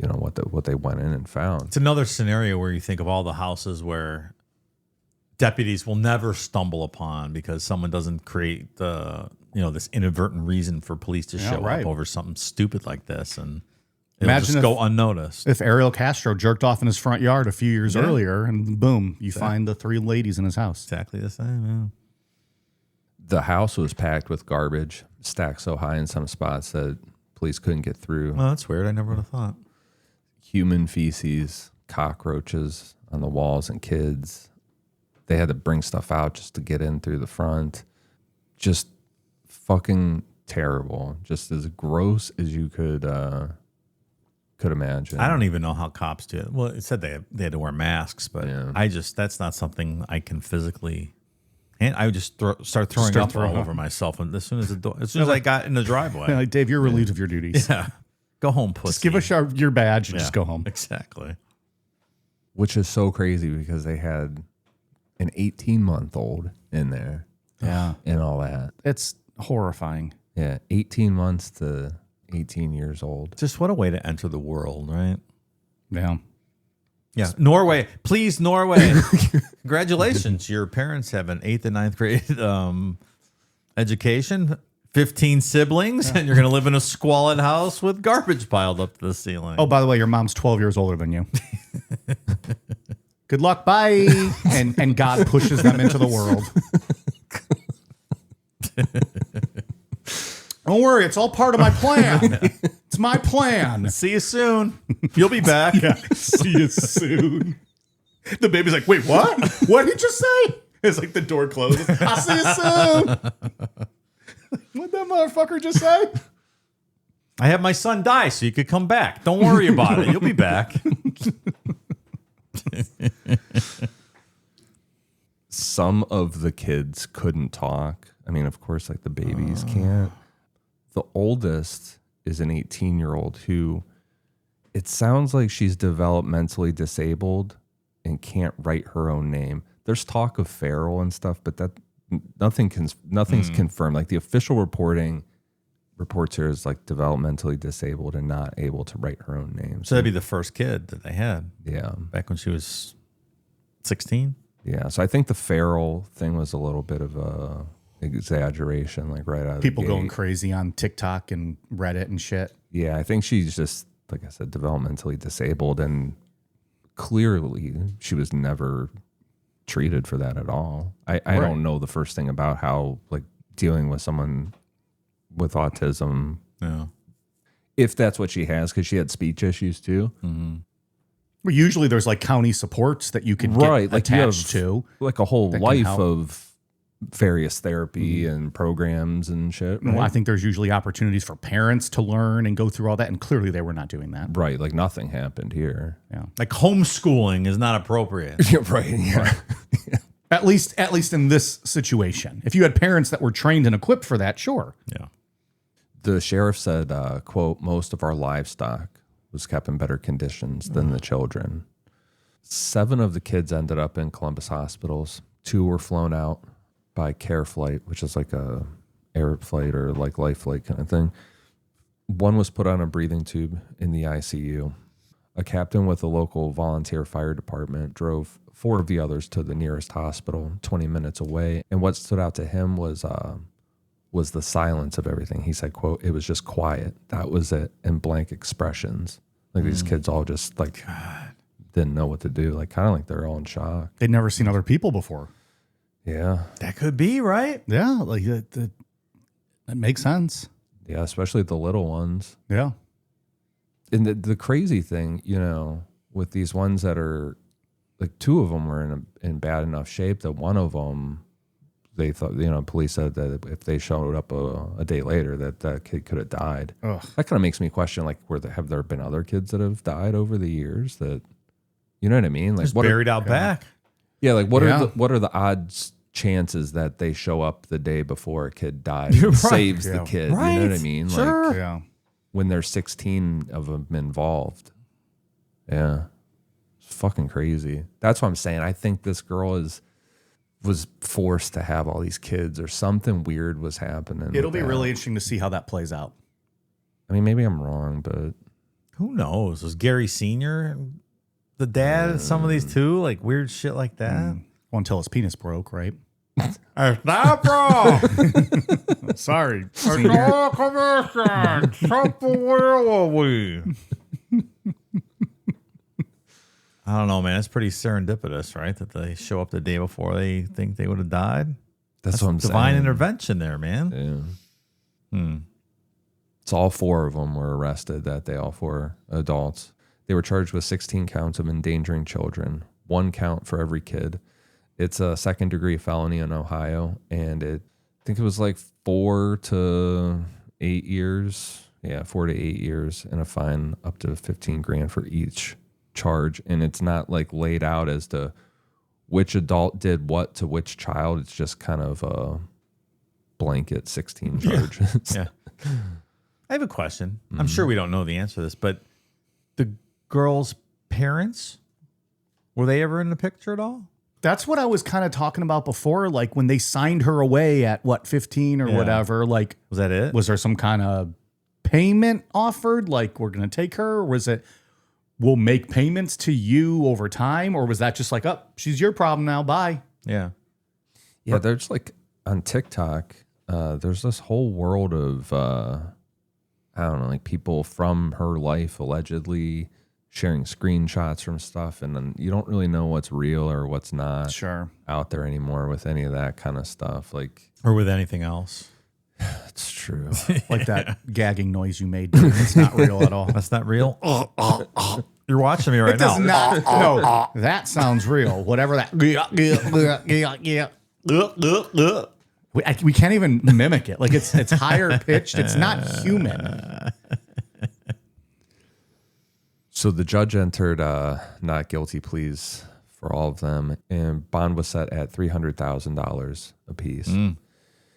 what they went in and found. It's another scenario where you think of all the houses where deputies will never stumble upon because someone doesn't create this inadvertent reason for police to show up over something stupid like this, and it'll just go unnoticed. If Ariel Castro jerked off in his front yard a few years earlier, and boom, you find the 3 ladies in his house. Exactly the same. Yeah. The house was packed with garbage, stacked so high in some spots that police couldn't get through. Well, that's weird. I never would have thought. Human feces, cockroaches on the walls, and kids. They had to bring stuff out just to get in through the front. Just fucking terrible. Just as gross as you could imagine. I don't even know how cops do it. Well, it said they had to wear masks, but that's not something I can physically. And I would just start throwing up all over myself, and as soon as I got in the driveway, like, Dave, you're relieved of your duties. Yeah, go home, pussy. Just give us your badge and just go home. Exactly. Which is so crazy because they had an 18-month-old in there, and all that. It's horrifying. Yeah, 18 months to 18 years old. Just what a way to enter the world, right? Yeah. Yeah, Norway. Please, Norway. Congratulations. Your parents have an 8th and 9th grade education, 15 siblings, and you're going to live in a squalid house with garbage piled up to the ceiling. Oh, by the way, your mom's 12 years older than you. Good luck. Bye. And God pushes them into the world. Don't worry. It's all part of my plan. It's my plan. See you soon. You'll be back. See you soon. The baby's like, wait, what? What did he just say? It's like the door closes. I'll see you soon. What'd that motherfucker just say? I had my son die so you could come back. Don't worry about it. You'll be back. Some of the kids couldn't talk. I mean, of course, like the babies can't. The oldest is an 18-year-old who, it sounds like she's developmentally disabled and can't write her own name. There's talk of feral and stuff, but that nothing's confirmed. Like the official reports her as like developmentally disabled and not able to write her own name. So that'd be the first kid that they had. Yeah. Back when she was 16. Yeah. So I think the feral thing was a little bit of a exaggeration, like right out of People the gate. going crazy on TikTok and Reddit and shit. Yeah. I think she's just, like I said, developmentally disabled, and clearly she was never treated for that at all. I don't know the first thing about how like dealing with someone with autism, if that's what she has, because she had speech issues too. Well, usually there's like county supports that you could get Like attached to. like a whole that can life help. of various therapy and programs and shit. Right? Well, I think there's usually opportunities for parents to learn and go through all that, and clearly they were not doing that. Right, like nothing happened here. Yeah, Like homeschooling is not appropriate. Yeah, right. Yeah. at least in this situation, if you had parents that were trained and equipped for that, sure. Yeah. The sheriff said, quote, most of our livestock was kept in better conditions than the children. 7 of the kids ended up in Columbus hospitals. 2 were flown out by Care Flight, which is like a air flight or like life flight kind of thing. 1 was put on a breathing tube in the ICU. A captain with a local volunteer fire department drove 4 of the others to the nearest hospital 20 minutes away. And what stood out to him was the silence of everything. He said, quote, it was just quiet. That was it. And blank expressions. Like these kids all just like didn't know what to do. Like kind of like they're all in shock. They'd never seen other people before. Yeah. That could be, right? Yeah, like that makes sense. Yeah, especially the little ones. Yeah. And the crazy thing, you know, with these ones that are like 2 of them were in bad enough shape that one of them, they thought, you know, police said that if they showed up a day later, that kid could have died. Ugh. That kind of makes me question, like, have there been other kids that have died over the years that, you know what I mean? Like, Just what buried out back. Yeah, like what Yeah. are the odds chances that they show up the day before a kid dies You're and right. saves Yeah. the kid? Right. You know what I mean? Sure. Like Yeah. when there's 16 of them involved. Yeah. It's fucking crazy. That's what I'm saying. I think this girl was forced to have all these kids or something weird was happening. It'll with be that. really interesting to see how that plays out. I mean, maybe I'm wrong, but Who knows? Was Gary Sr. the dad of some of these too? Like weird shit like that? Well, until his penis broke, right? It's not bro. Sorry. It's all commission. Simple will we? I don't know, man. It's pretty serendipitous, right? That they show up the day before they think they would have died. that's what I'm Divine saying. intervention there, man. Yeah. So all 4 of them were arrested that day, all 4 adults. They were charged with 16 counts of endangering children, 1 count for every kid. It's a 2nd-degree felony in Ohio, and I think it was like 4 to 8 years. Yeah, 4 to 8 years, and a fine up to $15,000 for each charge. And it's not like laid out as to which adult did what to which child. It's just kind of a blanket 16 charges. Yeah. I have a question. I'm sure we don't know the answer to this, but the girl's parents, were they ever in the picture at all? That's what I was kind of talking about before. Like when they signed her away at 15 or Yeah. whatever, like, Was that it? was there some kind of payment offered? Like, we're going to take her? Or was it, we'll make payments to you over time? Or was that just like, oh, she's your problem now. Bye. Yeah. Yeah, there's like on TikTok, there's this whole world of, I don't know, like people from her life allegedly sharing screenshots from stuff. And then you don't really know what's real or what's not Sure. out there anymore with any of that kind of stuff. Like, Or with anything else. it's true. Like that gagging noise you made. It's not real at all. That's not real. You're watching me right It does now. not. No, that sounds real. Whatever that. We can't even mimic it. Like it's higher pitched. It's not human. So the judge entered not guilty pleas for all of them, and bond was set at $300,000 apiece.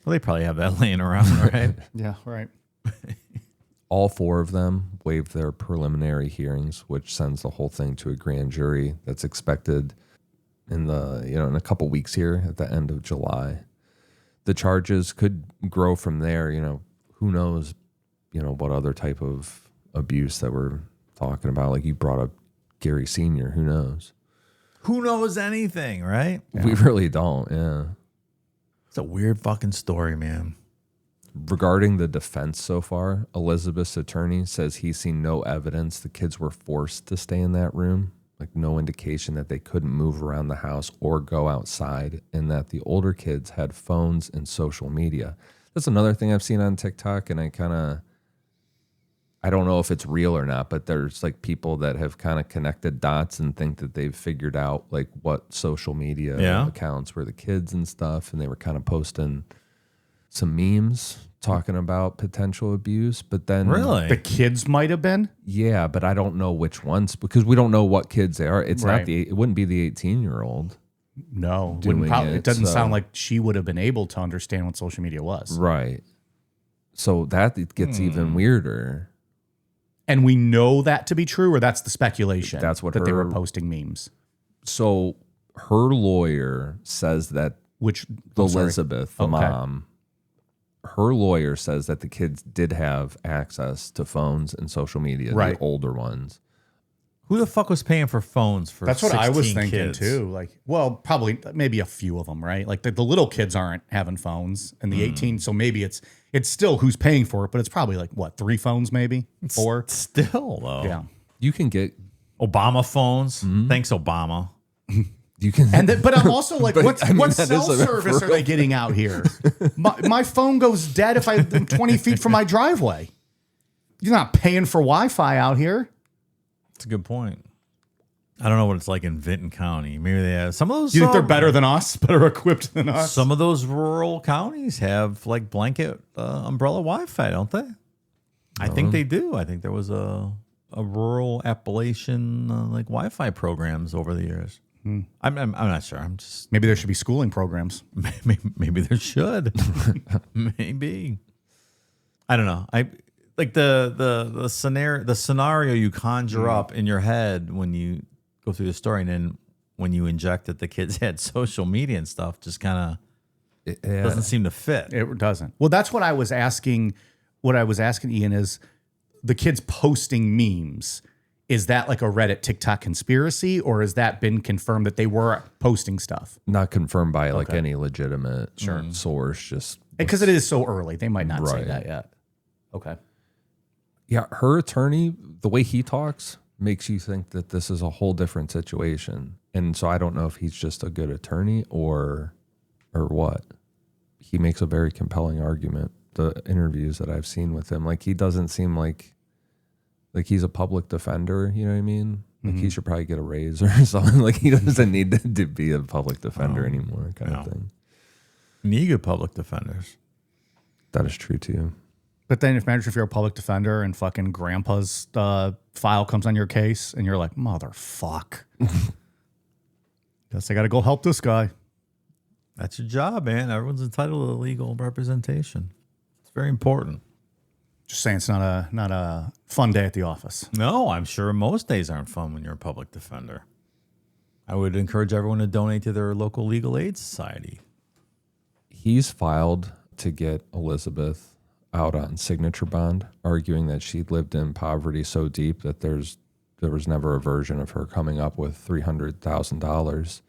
Well, they probably have that laying around, right? Yeah, right. All 4 of them waived their preliminary hearings, which sends the whole thing to a grand jury that's expected in a couple weeks here at the end of July. The charges could grow from there. Who knows, what other type of abuse that we're talking about. Like you brought up Gary Sr., who knows? Who knows anything, right? Yeah. We really don't, yeah. It's a weird fucking story, man. Regarding the defense so far, Elizabeth's attorney says he's seen no evidence the kids were forced to stay in that room, like no indication that they couldn't move around the house or go outside, and that the older kids had phones and social media. That's another thing I've seen on TikTok, and I don't know if it's real or not, but there's like people that have kind of connected dots and think that they've figured out like what social media accounts were the kids and stuff, and they were kind of posting some memes talking about potential abuse, but then really the kids might have been. Yeah, but I don't know which ones because we don't know what kids they are. It's right. not it wouldn't be the 18-year-old. No, it doesn't sound like she would have been able to understand what social media was. Right. So that it gets even weirder. And we know that to be true, or that's the speculation. That's what they were posting memes. So her lawyer says that Elizabeth, the mom. Her lawyer says that the kids did have access to phones and social media, right. The older ones. Who the fuck was paying for phones for That's what I was thinking kids? too. Like, well, probably maybe a few of them, right? Like the little kids aren't having phones, and the 18. So maybe it's still who's paying for it, but it's probably like what 3 phones, maybe 4. Still though, Yeah. You can get Obama phones. Thanks, Obama. You can, but I'm also like, what cell is a service are they getting out here? My phone goes dead if I'm 20 feet from my driveway. You're not paying for Wi-Fi out here. That's a good point. I don't know what it's like in Vinton County. Maybe they have some of those. You think they're better than us, better equipped than us? Some of those rural counties have like blanket umbrella Wi-Fi, don't they? I think they do. I think there was a rural Appalachian like Wi-Fi programs over the years. I'm not sure. I'm just maybe there should be schooling programs. Maybe there should. Maybe. I don't know. I like the scenario you conjure up in your head when you go through the story, and then when you inject that the kids had social media and stuff, just kind of doesn't seem to fit. It doesn't. Well, that's what I was asking. What I was asking Ian is the kids posting memes. Is that like a Reddit TikTok conspiracy, or has that been confirmed that they were posting stuff? Not confirmed by like any legitimate source, just because it is so early. They might not say that yet. Okay. Yeah, her attorney, the way he talks makes you think that this is a whole different situation. And so I don't know if he's just a good attorney or what. He makes a very compelling argument. The interviews that I've seen with him, like he doesn't seem like he's a public defender, you know what I mean? Like he should probably get a raise or something. Like he doesn't need to be a public defender anymore, kind of thing. You need good public defenders. That is true too. But then imagine if you're a public defender and fucking grandpa's file comes on your case and you're like, motherfuck. Guess I got to go help this guy. That's your job, man. Everyone's entitled to legal representation. It's very important. Just saying it's not a fun day at the office. No, I'm sure most days aren't fun when you're a public defender. I would encourage everyone to donate to their local legal aid society. He's filed to get Elizabeth out on signature bond, arguing that she lived in poverty so deep that there was never a version of her coming up with $300,000,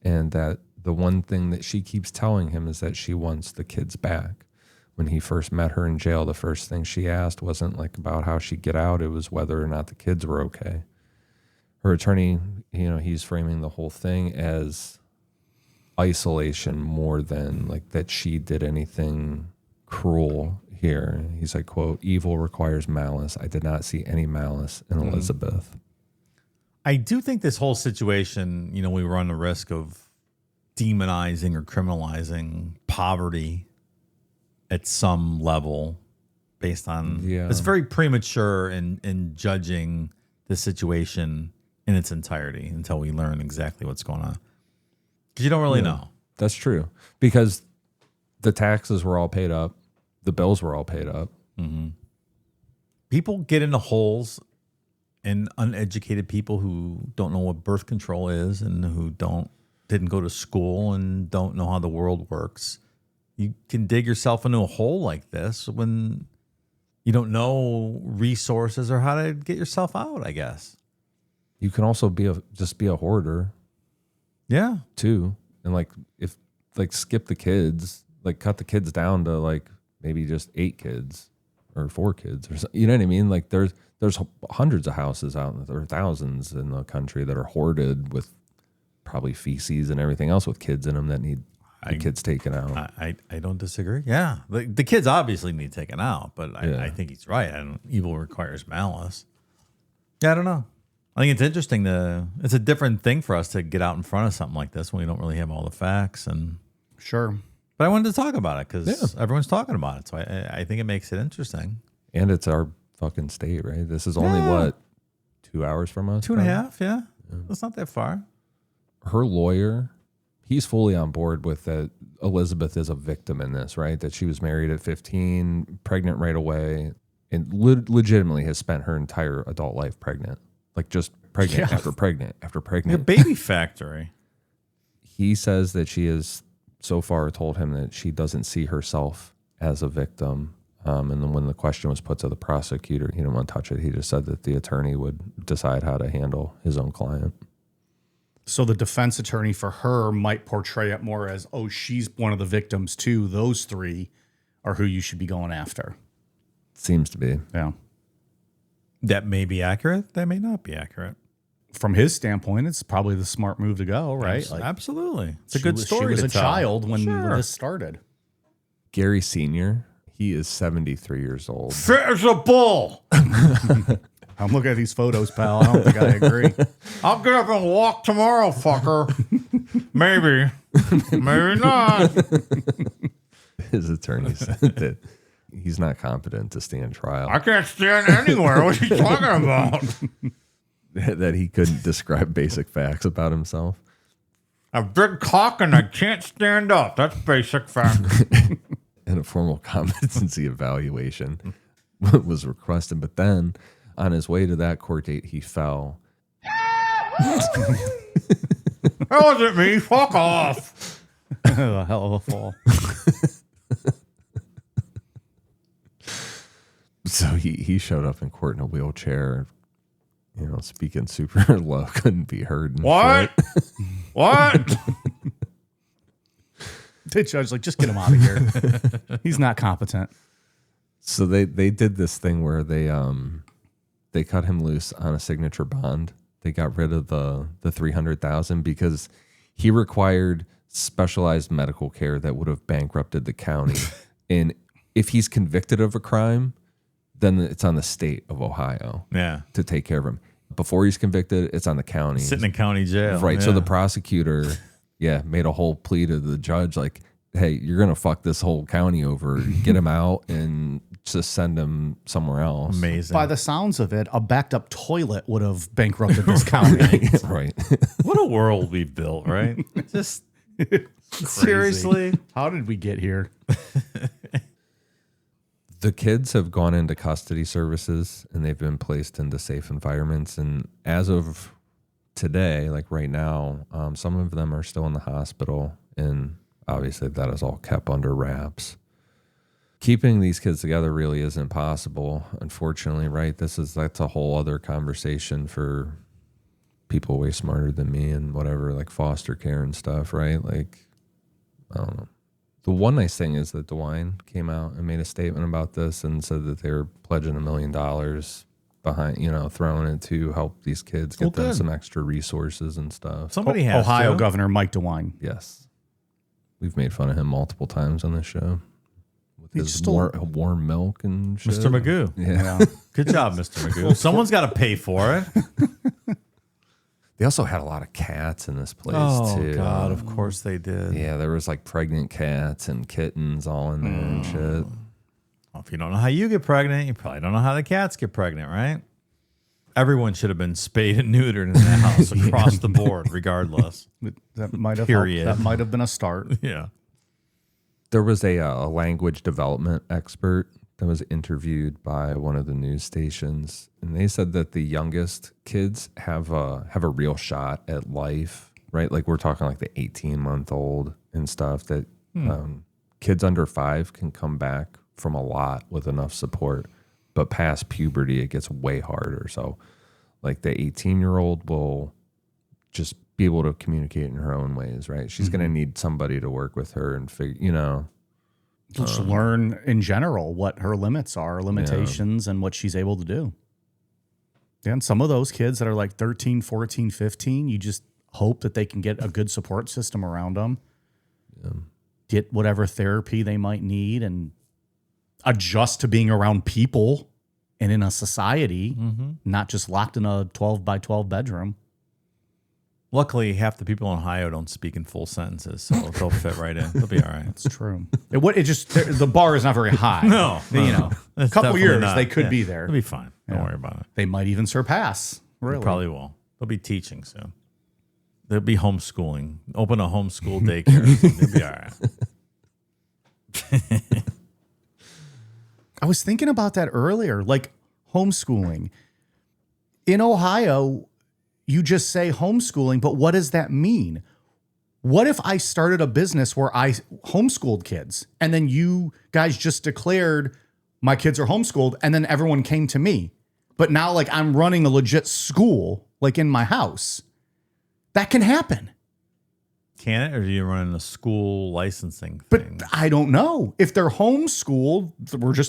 and that the one thing that she keeps telling him is that she wants the kids back. When he first met her in jail, the first thing she asked wasn't like about how she'd get out. It was whether or not the kids were okay. Her attorney, he's framing the whole thing as isolation more than like that she did anything cruel here. He's like, quote, evil requires malice. I did not see any malice in Elizabeth. I do think this whole situation, we run the risk of demonizing or criminalizing poverty at some level based on it's very premature in judging the situation in its entirety until we learn exactly what's going on. Because you don't really know. That's true. Because The taxes were all paid up. The bills were all paid up. Mm-hmm. People get into holes, and uneducated people who don't know what birth control is and who didn't go to school and don't know how the world works. You can dig yourself into a hole like this when you don't know resources or how to get yourself out, I guess. You can also just be a hoarder. Yeah. Too. And skip the kids, cut the kids down to maybe just 8 kids or 4 kids or something. You know what I mean? There's hundreds of houses out or thousands in the country that are hoarded with probably feces and everything else with kids in them that need the kids taken out. I don't disagree. Yeah. The kids obviously need taken out, but I think he's right. Evil requires malice. Yeah, I don't know. I think it's interesting it's a different thing for us to get out in front of something like this when we don't really have all the facts. And Sure. But I wanted to talk about it because everyone's talking about it. So I think it makes it interesting. And it's our fucking state, right? This is only 2 hours from us? 2.5, yeah. That's not that far. Her lawyer, he's fully on board with that Elizabeth is a victim in this, right? That she was married at 15, pregnant right away, and legitimately has spent her entire adult life pregnant. Just pregnant after pregnant after pregnant. A baby factory. He says that she has so far told him that she doesn't see herself as a victim. And then when the question was put to the prosecutor, he didn't want to touch it. He just said that the attorney would decide how to handle his own client. So the defense attorney for her might portray it more as, oh, she's one of the victims too. Those 3 are who you should be going after. Seems to be. Yeah. That may be accurate. That may not be accurate. From his standpoint, it's probably the smart move to go, right? Absolutely. It's a good story. She was to a tell. child when this started. Gary Sr., he is 73 years old. Fit as a bull. I'm looking at these photos, pal. I don't think I agree. I'll get up and walk tomorrow, fucker. Maybe. Maybe not. His attorney said that he's not competent to stand trial. I can't stand anywhere. What are you talking about? That he couldn't describe basic facts about himself. A big cock and I can't stand up. That's basic fact. And a formal competency evaluation was requested. But then on his way to that court date, he fell. That wasn't me. Fuck off. A hell of a fall. So he showed up in court in a wheelchair, speaking super low, couldn't be heard. What? What? The judge's like, just get him out of here. He's not competent. So they did this thing where they cut him loose on a signature bond. They got rid of the $300,000 because he required specialized medical care that would have bankrupted the county. And if he's convicted of a crime, then it's on the state of Ohio to take care of him. Before he's convicted, it's on the county. Sitting in county jail. Right. Yeah. So the prosecutor, made a whole plea to the judge, like, hey, you're going to fuck this whole county over. Get him out and just send him somewhere else. Amazing. By the sounds of it, a backed up toilet would have bankrupted this county. Right. What a world we've built, right? Just seriously. How did we get here? The kids have gone into custody services and they've been placed into safe environments. And as of today, like right now, some of them are still in the hospital, and obviously that is all kept under wraps. Keeping these kids together really isn't possible, unfortunately, right? That's a whole other conversation for people way smarter than me and whatever, like foster care and stuff, right? Like, I don't know. The one nice thing is that DeWine came out and made a statement about this and said that they were pledging $1 million behind, throwing it to help these kids get them some extra resources and stuff. Somebody has Ohio to. Governor Mike DeWine. Yes. We've made fun of him multiple times on this show. With He's his just a- warm milk and shit. Mr. Magoo. Yeah. Good job, Mr. Magoo. Someone's got to pay for it. They also had a lot of cats in this place, too. Oh, God, of course they did. Yeah, there was like pregnant cats and kittens all in there and shit. Well, if you don't know how you get pregnant, you probably don't know how the cats get pregnant, right? Everyone should have been spayed and neutered in that house across the board, regardless. That might have Period. helped. That might have been a start. Yeah. There was a language development expert that was interviewed by one of the news stations, and they said that the youngest kids have a real shot at life, right? Like we're talking like the 18-month-old and stuff, that kids under 5 can come back from a lot with enough support, but past puberty, it gets way harder. So like the 18-year-old will just be able to communicate in her own ways, right? She's going to need somebody to work with her and figure, Just learn in general what her limits are, limitations, and what she's able to do. And some of those kids that are like 13, 14, 15, you just hope that they can get a good support system around them, get whatever therapy they might need, and adjust to being around people and in a society, not just locked in a 12 by 12 bedroom. Luckily, half the people in Ohio don't speak in full sentences, so they'll fit right in. They'll be all right. It's true. The bar is not very high. No. A couple years they could be there. They'll be fine. Don't worry about it. They might even surpass. Really, They probably will. They'll be teaching soon. They'll be homeschooling. Open a homeschool daycare. They'll be all right. I was thinking about that earlier, like homeschooling. In Ohio, you just say homeschooling, but what does that mean? What if I started a business where I homeschooled kids and then you guys just declared my kids are homeschooled and then everyone came to me? But now like I'm running a legit school like in my house. That can happen. Can it? Or do you run a school licensing But thing? I don't know. If they're homeschooled,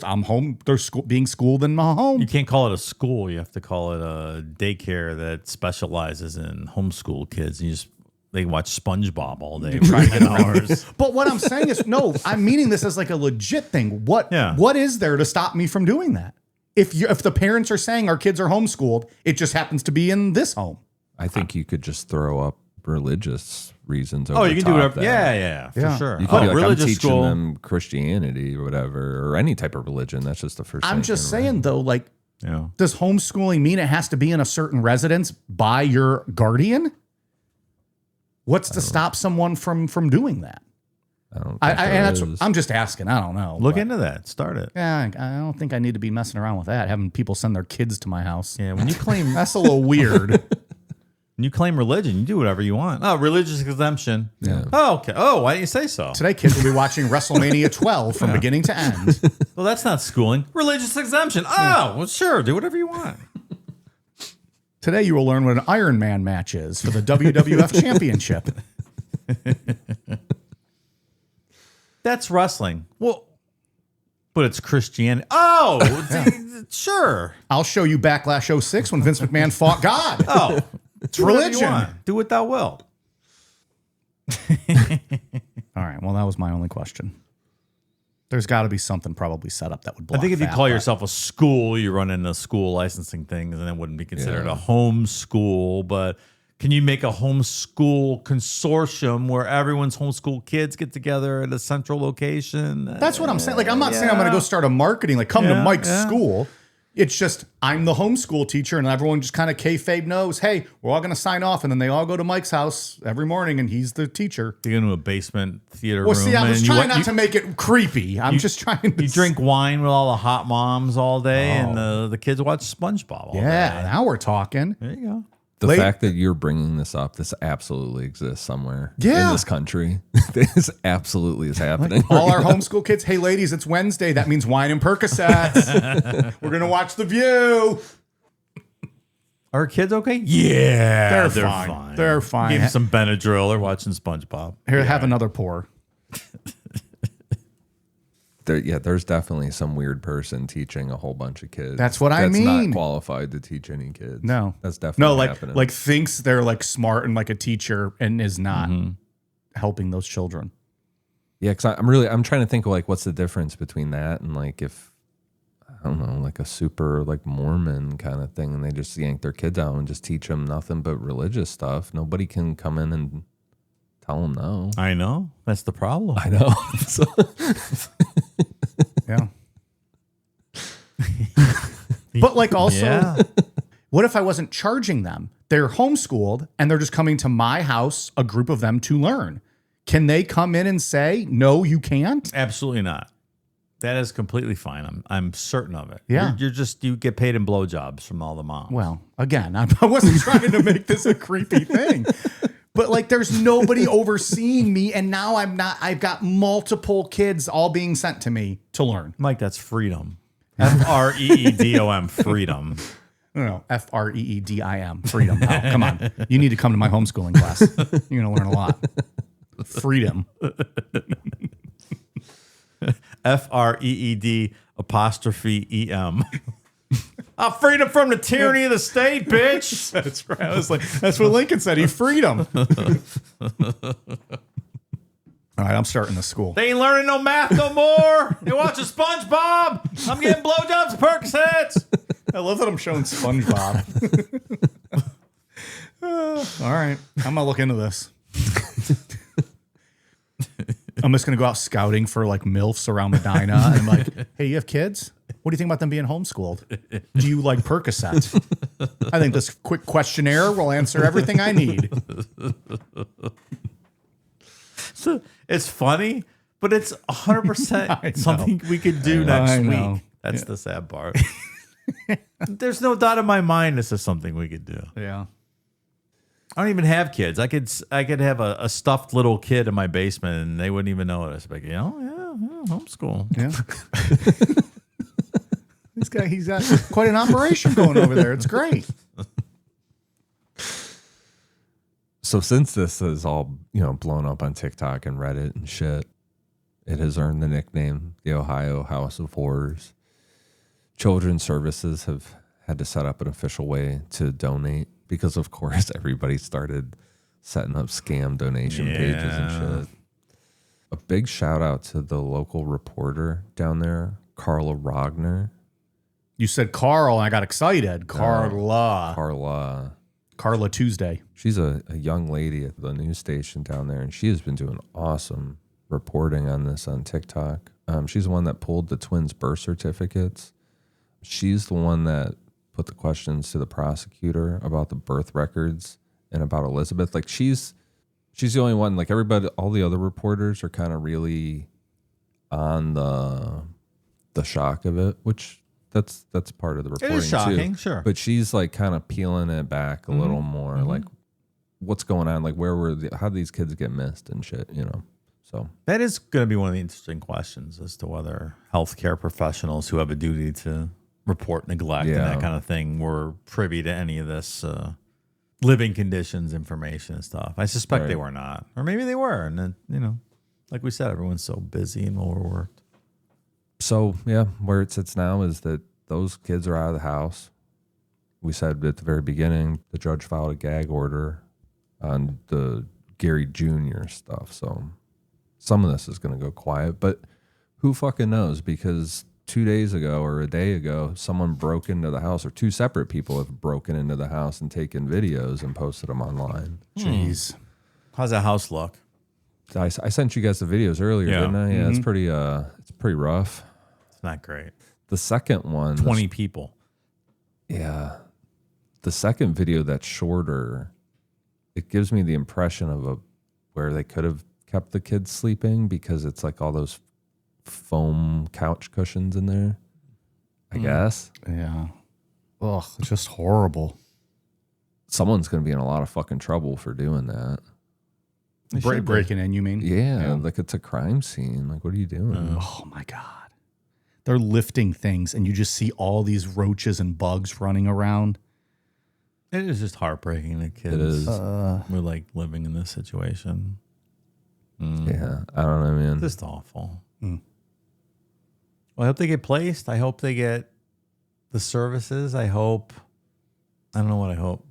I'm home. They're being schooled in my home. You can't call it a school. You have to call it a daycare that specializes in homeschool kids. They watch SpongeBob all day for 10 hours. But what I'm saying is, no, I'm meaning this as like a legit thing. What is there to stop me from doing that? If the parents are saying our kids are homeschooled, it just happens to be in this home. I think you could just throw up religious reasons over You can do whatever. that. For sure. You could be like, I'm religious teaching school. them Christianity or whatever, or any type of religion. That's just the first thing. I'm just saying, though, like, Yeah. does homeschooling mean it has to be in a certain residence by your guardian? What's to stop someone from doing that? I don't think I'm just asking. I don't know. Look but- into that. Start it. Yeah, I don't think I need to be messing around with that. Having people send their kids to my house. Yeah. When you claim That's a little weird. religion, you do whatever you want. Oh, religious exemption. Yeah. Oh, okay. Oh, why didn't you say so? Today, kids will be watching WrestleMania 12 from beginning to end. Well, that's not schooling. Religious exemption. Oh, well, sure. Do whatever you want. Today, you will learn what an Iron Man match is for the WWF Championship. That's wrestling. Well, but it's Christianity. Oh, sure. I'll show you Backlash 06 when Vince McMahon fought God. Oh, It's do whatever you religion. want. Do what thou will. All right. Well, that was my only question. There's got to be something probably set up that would block I think if you that, call but- yourself a school, you run into school licensing things, and it wouldn't be considered a homeschool. But can you make a homeschool consortium where everyone's homeschool kids get together at a central location? That's what I'm saying. Like, I'm not saying I'm going to go start a marketing, like, come to Mike's school. It's just, I'm the homeschool teacher, and everyone just kind of kayfabe knows, hey, we're all going to sign off, and then they all go to Mike's house every morning, and he's the teacher. You go into a basement theater Well, room. see, I was and trying not to make it creepy. I'm just trying to... You drink wine with all the hot moms all day, and the kids watch SpongeBob all day. Yeah, now we're talking. There you go. The fact that you're bringing this up, this absolutely exists somewhere Yeah. in this country. This absolutely is happening. All our homeschool kids, hey, ladies, it's Wednesday. That means wine and Percocets. We're going to watch The View. Are kids okay? Yeah, They're fine. They're fine. Give them some Benadryl. They're watching SpongeBob. Here, have another pour. There's definitely some weird person teaching a whole bunch of kids. That's what I That's mean. not qualified to teach any kids. No. That's definitely happening. like thinks they're like smart and like a teacher and is not helping those children. Yeah, because I'm trying to think of like what's the difference between that and like if I don't know, like a super like Mormon kind of thing, and they just yank their kids out and just teach them nothing but religious stuff. Nobody can come in and tell them no. I know. That's the problem. I know. So- Yeah. But like also, what if I wasn't charging them? They're homeschooled and they're just coming to my house, a group of them to learn. Can they come in and say, no, you can't? Absolutely not. That is completely fine. I'm certain of it. Yeah. You get paid in blowjobs from all the moms. Well, again, I wasn't trying to make this a creepy thing. But like, there's nobody overseeing me, and now I've got multiple kids all being sent to me to learn. Mike, that's freedom. FREEDOM, freedom. No, FREEDIM, freedom. Oh, come on. You need to come to my homeschooling class. You're going to learn a lot. Freedom. FREED''EM. Freedom from the tyranny of the state, bitch. That's right. I was like, that's what Lincoln said. He freed him. All right, I'm starting the school. They ain't learning no math no more. They watching SpongeBob. I'm getting blowjobs and Percocets. I love that I'm showing SpongeBob. All right, I'm going to look into this. I'm just going to go out scouting for like MILFs around Medina. And I'm like, hey, you have kids? What do you think about them being homeschooled? Do you like Percocet? I think this quick questionnaire will answer everything I need. So it's funny, but it's 100% something we could do next week. That's the sad part. There's no doubt in my mind this is something we could do. Yeah. I don't even have kids. I could have a stuffed little kid in my basement and they wouldn't even notice. Like, yeah, homeschool. Yeah. He's got quite an operation going over there. It's great. So since this is all, blown up on TikTok and Reddit and shit, it has earned the nickname the Ohio House of Horrors. Children's Services have had to set up an official way to donate because, of course, everybody started setting up scam donation pages and shit. A big shout out to the local reporter down there, Carla Rogner. You said Carl, and I got excited. Carla Tuesday. She's a young lady at the news station down there, and she has been doing awesome reporting on this on TikTok. She's the one that pulled the twins' birth certificates. She's the one that put the questions to the prosecutor about the birth records and about Elizabeth. Like she's the only one. Like everybody, all the other reporters are kind of really on the shock of it, which that's part of the reporting. It is shocking, too. sure. But she's like kind of peeling it back a little more. Like what's going on? Like how did these kids get missed and shit? So that is going to be one of the interesting questions as to whether healthcare professionals who have a duty to report neglect and that kind of thing were privy to any of this living conditions information and stuff. I suspect they were not, or maybe they were. And then, like we said, everyone's so busy and overworked. So where it sits now is that those kids are out of the house. We said at the very beginning, the judge filed a gag order on the Gary Jr. stuff. So some of this is going to go quiet, but who fucking knows? Because 2 days ago or a day ago, someone broke into the house, or two separate people have broken into the house and taken videos and posted them online. Jeez. How's that house look? I sent you guys the videos earlier, didn't I? Yeah, it's pretty rough. It's not great. The second one, 20 people. Yeah. The second video that's shorter, it gives me the impression of where they could have kept the kids sleeping because it's like all those foam couch cushions in there, I guess. Yeah. Ugh, it's just horrible. Someone's going to be in a lot of fucking trouble for doing that. Breaking in, you mean? Yeah, like it's a crime scene. Like, what are you doing? Oh, my God. They're lifting things, and you just see all these roaches and bugs running around. It is just heartbreaking that kids It is. were like living in this situation. Yeah, I don't know, man. Just awful. Well, I hope they get placed. I hope they get the services. I don't know what I hope.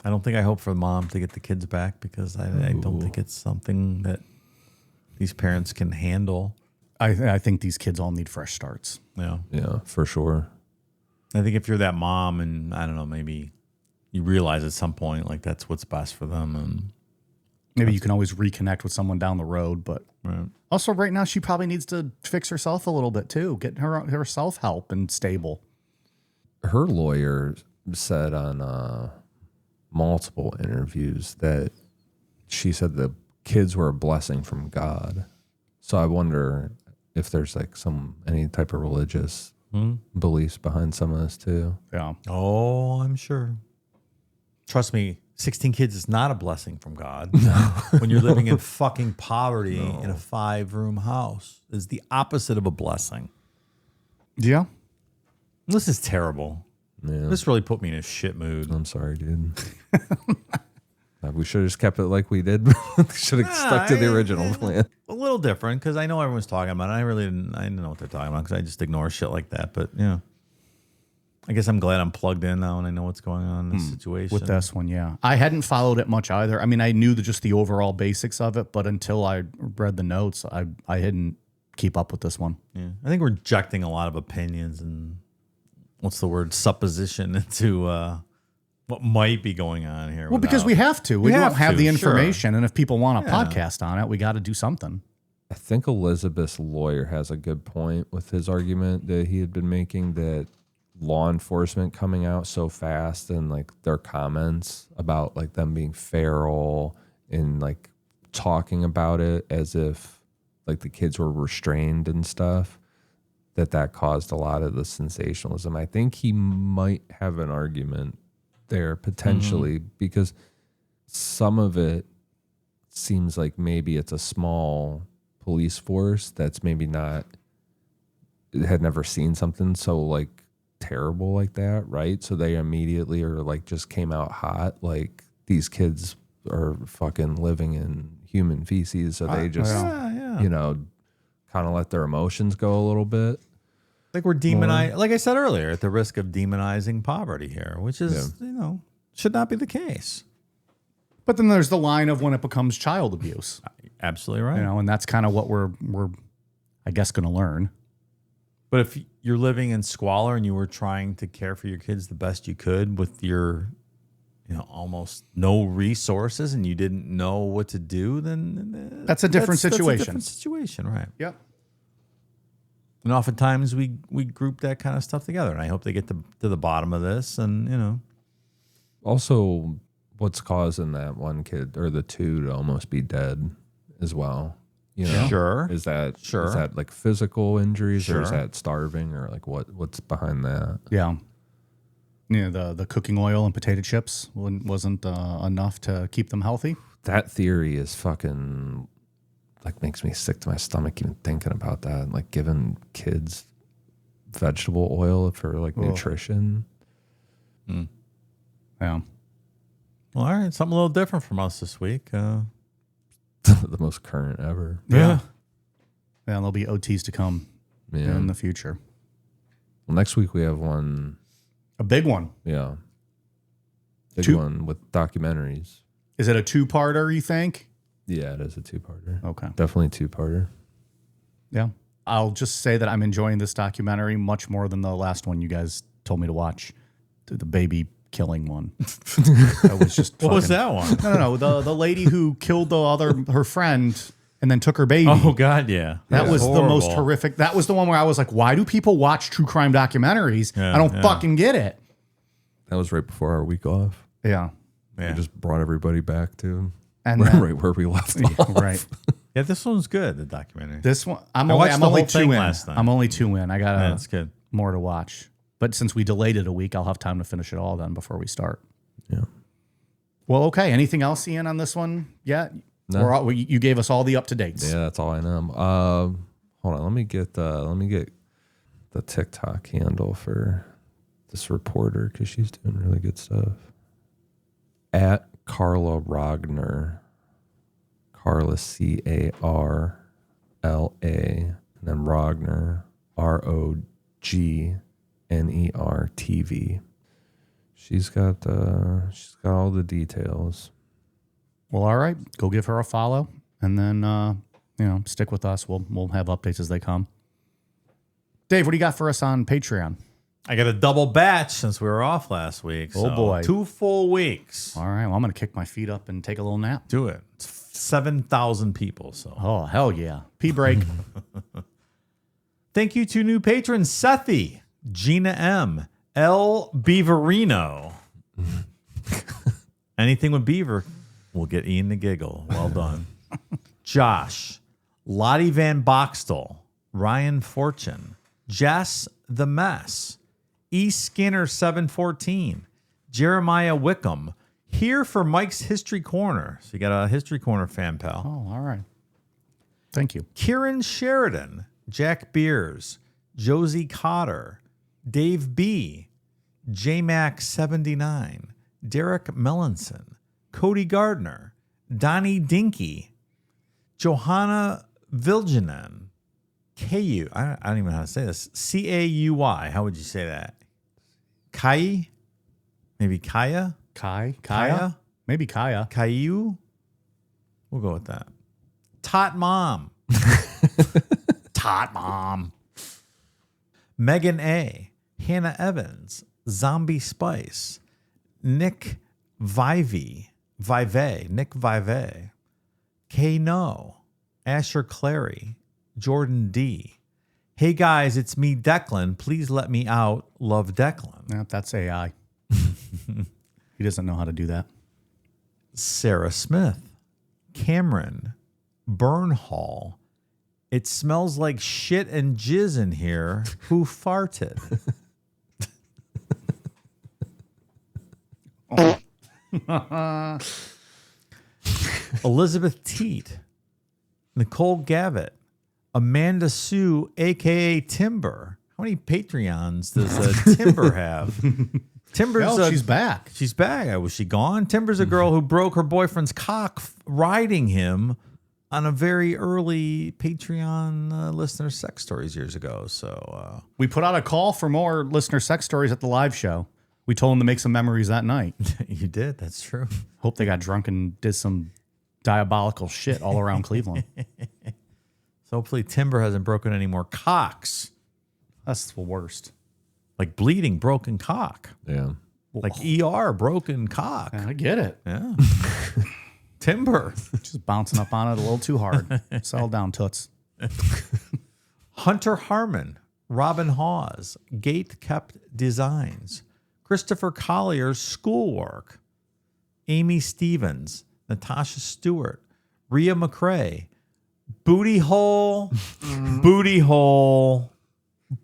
I don't think I hope for the mom to get the kids back because I don't think it's something that these parents can handle. I think these kids all need fresh starts. Yeah. Yeah, for sure. I think if you're that mom and I don't know, maybe you realize at some point like that's what's best for them. And maybe you can always reconnect with someone down the road, but also right now she probably needs to fix herself a little bit too, get herself help and stable. Her lawyer said on multiple interviews that she said the kids were a blessing from God. So I wonder if there's like any type of religious beliefs behind some of this too. Yeah. Oh, I'm sure. Trust me, 16 kids is not a blessing from God. When you're living in fucking poverty in a 5-room house, is the opposite of a blessing. Yeah. This is terrible. Yeah. This really put me in a shit mood. I'm sorry, dude. We should have just kept it like we did. Should have stuck to the original plan. A little different because I know everyone's talking about it. I didn't know what they're talking about because I just ignore shit like that. But yeah, I guess I'm glad I'm plugged in now and I know what's going on in this situation. With this one, yeah. I hadn't followed it much either. I mean, I knew just the overall basics of it, but until I read the notes, I didn't keep up with this one. Yeah, I think we're injecting a lot of opinions and supposition into what might be going on here. Well, because we have to. We don't have the sure. information, and if people want a podcast on it, we got to do something. I think Elizabeth's lawyer has a good point with his argument that he had been making, that law enforcement coming out so fast and like their comments about like them being feral and like talking about it as if like the kids were restrained and stuff, that caused a lot of the sensationalism. I think he might have an argument there potentially because some of it seems like maybe it's a small police force that's maybe had never seen something so like terrible like that, right? So they immediately are like just came out hot, like these kids are fucking living in human feces, so they just you know, kind of let their emotions go a little bit. Like we're demonizing, like I said earlier, at the risk of demonizing poverty here, which is, should not be the case. But then there's the line of when it becomes child abuse. Absolutely right. You know, and that's kind of what we're I guess going to learn. But if you're living in squalor and you were trying to care for your kids the best you could with your, almost no resources and you didn't know what to do, then that's a different situation. That's a different situation, right? Yep. And oftentimes we group that kind of stuff together, and I hope they get to the bottom of this. And also, what's causing that one kid or the two to almost be dead as well? Sure. Is that like physical injuries or is that starving or like what's behind that? Yeah. The cooking oil and potato chips wasn't enough to keep them healthy. That theory is fucking like makes me sick to my stomach even thinking about that. Like giving kids vegetable oil for like nutrition. Yeah. Well, all right. Something a little different from us this week. The most current ever. Yeah. And there'll be OTs to come in the future. Well, next week we have one. A big one. Yeah. Big one with documentaries. Is it a 2-parter, you think? Yeah, it is a 2-parter. Okay. Definitely a 2-parter. Yeah. I'll just say that I'm enjoying this documentary much more than the last one you guys told me to watch. The baby killing one. That was just what was that one? No. The lady who killed her friend and then took her baby. Oh, God, yeah. That was horrible. the most horrific. That was the one where I was like, why do people watch true crime documentaries? I don't fucking get it. That was right before our week off. Yeah. We just brought everybody back to right where we left off. Right. Yeah, this one's good, the documentary. This one, I I'm watched the only whole thing 2 in. last night. I'm only 2 in. I got that's good. more to watch. But since we delayed it a week, I'll have time to finish it all then before we start. Yeah. Well, okay. Anything else, Ian, on this one yet? No. You gave us all the up-to-dates. Yeah, that's all I know. Hold on. Let me get the TikTok handle for this reporter because she's doing really good stuff. At Carla Rogner. Carla Carla, and then Rogner, ROGNER She's got all the details. Well, all right. Go give her a follow, and then stick with us. We'll have updates as they come. Dave, what do you got for us on Patreon? I got a double batch since we were off last week. Oh, boy. 2 full weeks. All right. Well, I'm going to kick my feet up and take a little nap. Do it. It's 7,000 people. So. Oh, hell yeah. Pee break. Thank you to new patrons Sethi, Gina M, L Beaverino. Anything with Beaver will get Ian the giggle. Well done. Josh, Lottie Van Boxtel, Ryan Fortune, Jess the Mess, E. Skinner 714, Jeremiah Wickham, here for Mike's History Corner. So you got a History Corner fan pal. Oh, all right. Thank you. Kieran Sheridan, Jack Beers, Josie Cotter, Dave B., JMac79, Derek Mellinson, Cody Gardner, Donnie Dinky, Johanna Viljanen, Ku. I don't even know how to say this. Cauy. How would you say that? Kai? Maybe Kaya? Kaya? Maybe Kaya. Caillou? We'll go with that. Tot Mom. Tot Mom. Megan A. Hannah Evans. Zombie Spice. Nick Vive. Nick Vive. K. No. Asher Clary. Jordan D. Hey guys, it's me, Declan. Please let me out. Love Declan. Yep, that's AI. He doesn't know how to do that. Sarah Smith. Cameron. Burnhall. It smells like shit and jizz in here. Who farted? Elizabeth Teat. Nicole Gavitt. Amanda Sue, a.k.a. Timber. How many Patreons does Timber have? Timber's She's back. She's back. Was she gone? Timber's a girl who broke her boyfriend's cock riding him on a very early Patreon listener sex stories years ago. So We put out a call for more listener sex stories at the live show. We told them to make some memories that night. you did. That's true. Hope they got drunk and did some diabolical shit all around Cleveland. So hopefully Timber hasn't broken any more cocks. That's the worst. Like bleeding broken cock. Yeah. Like ER broken cock. I get it. Yeah. Timber. Just bouncing up on it a little too hard. Settle down, toots. Hunter Harmon. Robin Hawes. Gate Kept Designs. Christopher Collier's Schoolwork. Amy Stevens. Natasha Stewart. Rhea McCrae. Booty Hole. Booty Hole.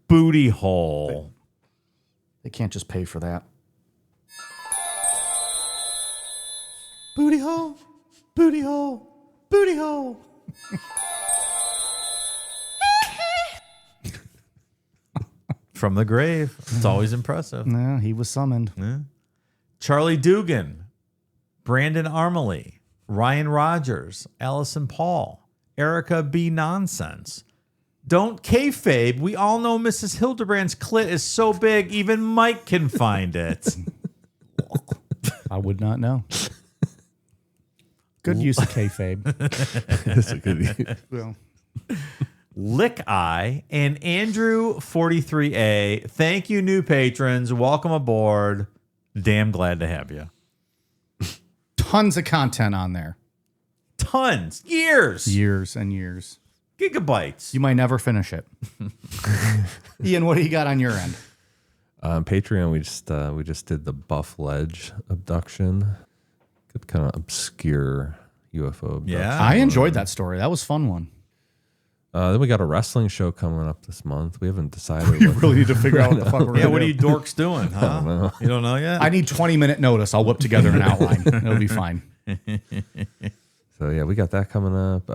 Booty Hole. They can't just pay for that. Booty Hole. Booty Hole. Booty Hole. From the grave. It's always impressive. No, he was summoned. Yeah. Charlie Dugan, Brandon Armley, Ryan Rogers, Allison Paul, Erica B. Nonsense. Don't kayfabe. We all know Mrs. Hildebrand's clit is so big, even Mike can find it. I would not know. Good use of kayfabe. That's a good Well, Lick Eye and Andrew 43A. Thank you, new patrons. Welcome aboard. Damn glad to have you. tons of content on there. Tons. Years. Years and years. Gigabytes. You might never finish it. Ian, what do you got on your end? Patreon, we just did the Buff Ledge abduction. Good kind of obscure UFO abduction. Yeah. I enjoyed that story. That was a fun one. Then we got a wrestling show coming up this month. We haven't decided. We really need to figure out what the fuck we're Yeah, going what to are you do. dorks doing, huh? I don't know. You don't know yet? I need 20-minute notice. I'll whip together an outline. It'll be fine. So yeah, we got that coming up.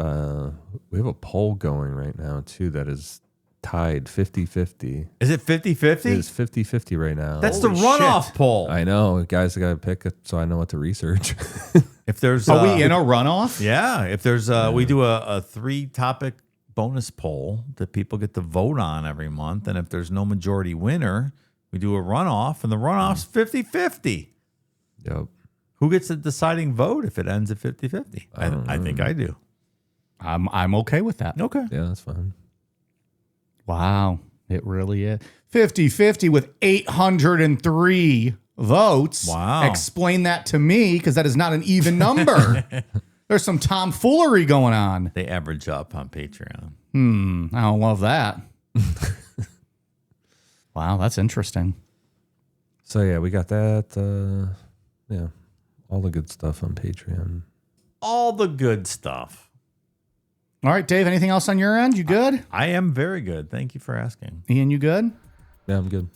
We have a poll going right now too that is tied 50-50. Is it 50-50? It is 50-50 right now. That's the Holy runoff shit. poll. I know. Guys, I got to pick it so I know what to research. If there's Are we in a runoff? Yeah, if there's we do a 3-topic bonus poll that people get to vote on every month, and if there's no majority winner, we do a runoff, and the runoff's 50-50. Yep. Who gets the deciding vote if it ends at 50-50? I think I do. I'm okay with that. Okay. Yeah, that's fine. Wow. It really is. 50-50 with 803 votes. Wow. Explain that to me, because that is not an even number. There's some tomfoolery going on. They average up on Patreon. I don't love that. Wow, that's interesting. So yeah, we got that. Yeah, all the good stuff on Patreon. All the good stuff. All right, Dave, anything else on your end? You good? I am very good. Thank you for asking. Ian, you good? Yeah, I'm good.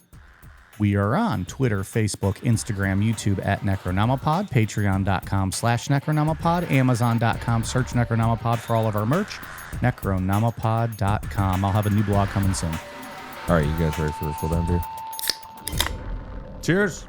We are on Twitter, Facebook, Instagram, YouTube at Necronomipod, patreon.com/Necronomipod, amazon.com, search Necronomipod for all of our merch, necronomipod.com. I'll have a new blog coming soon. All right, you guys ready for this? Well done, beer. Cheers.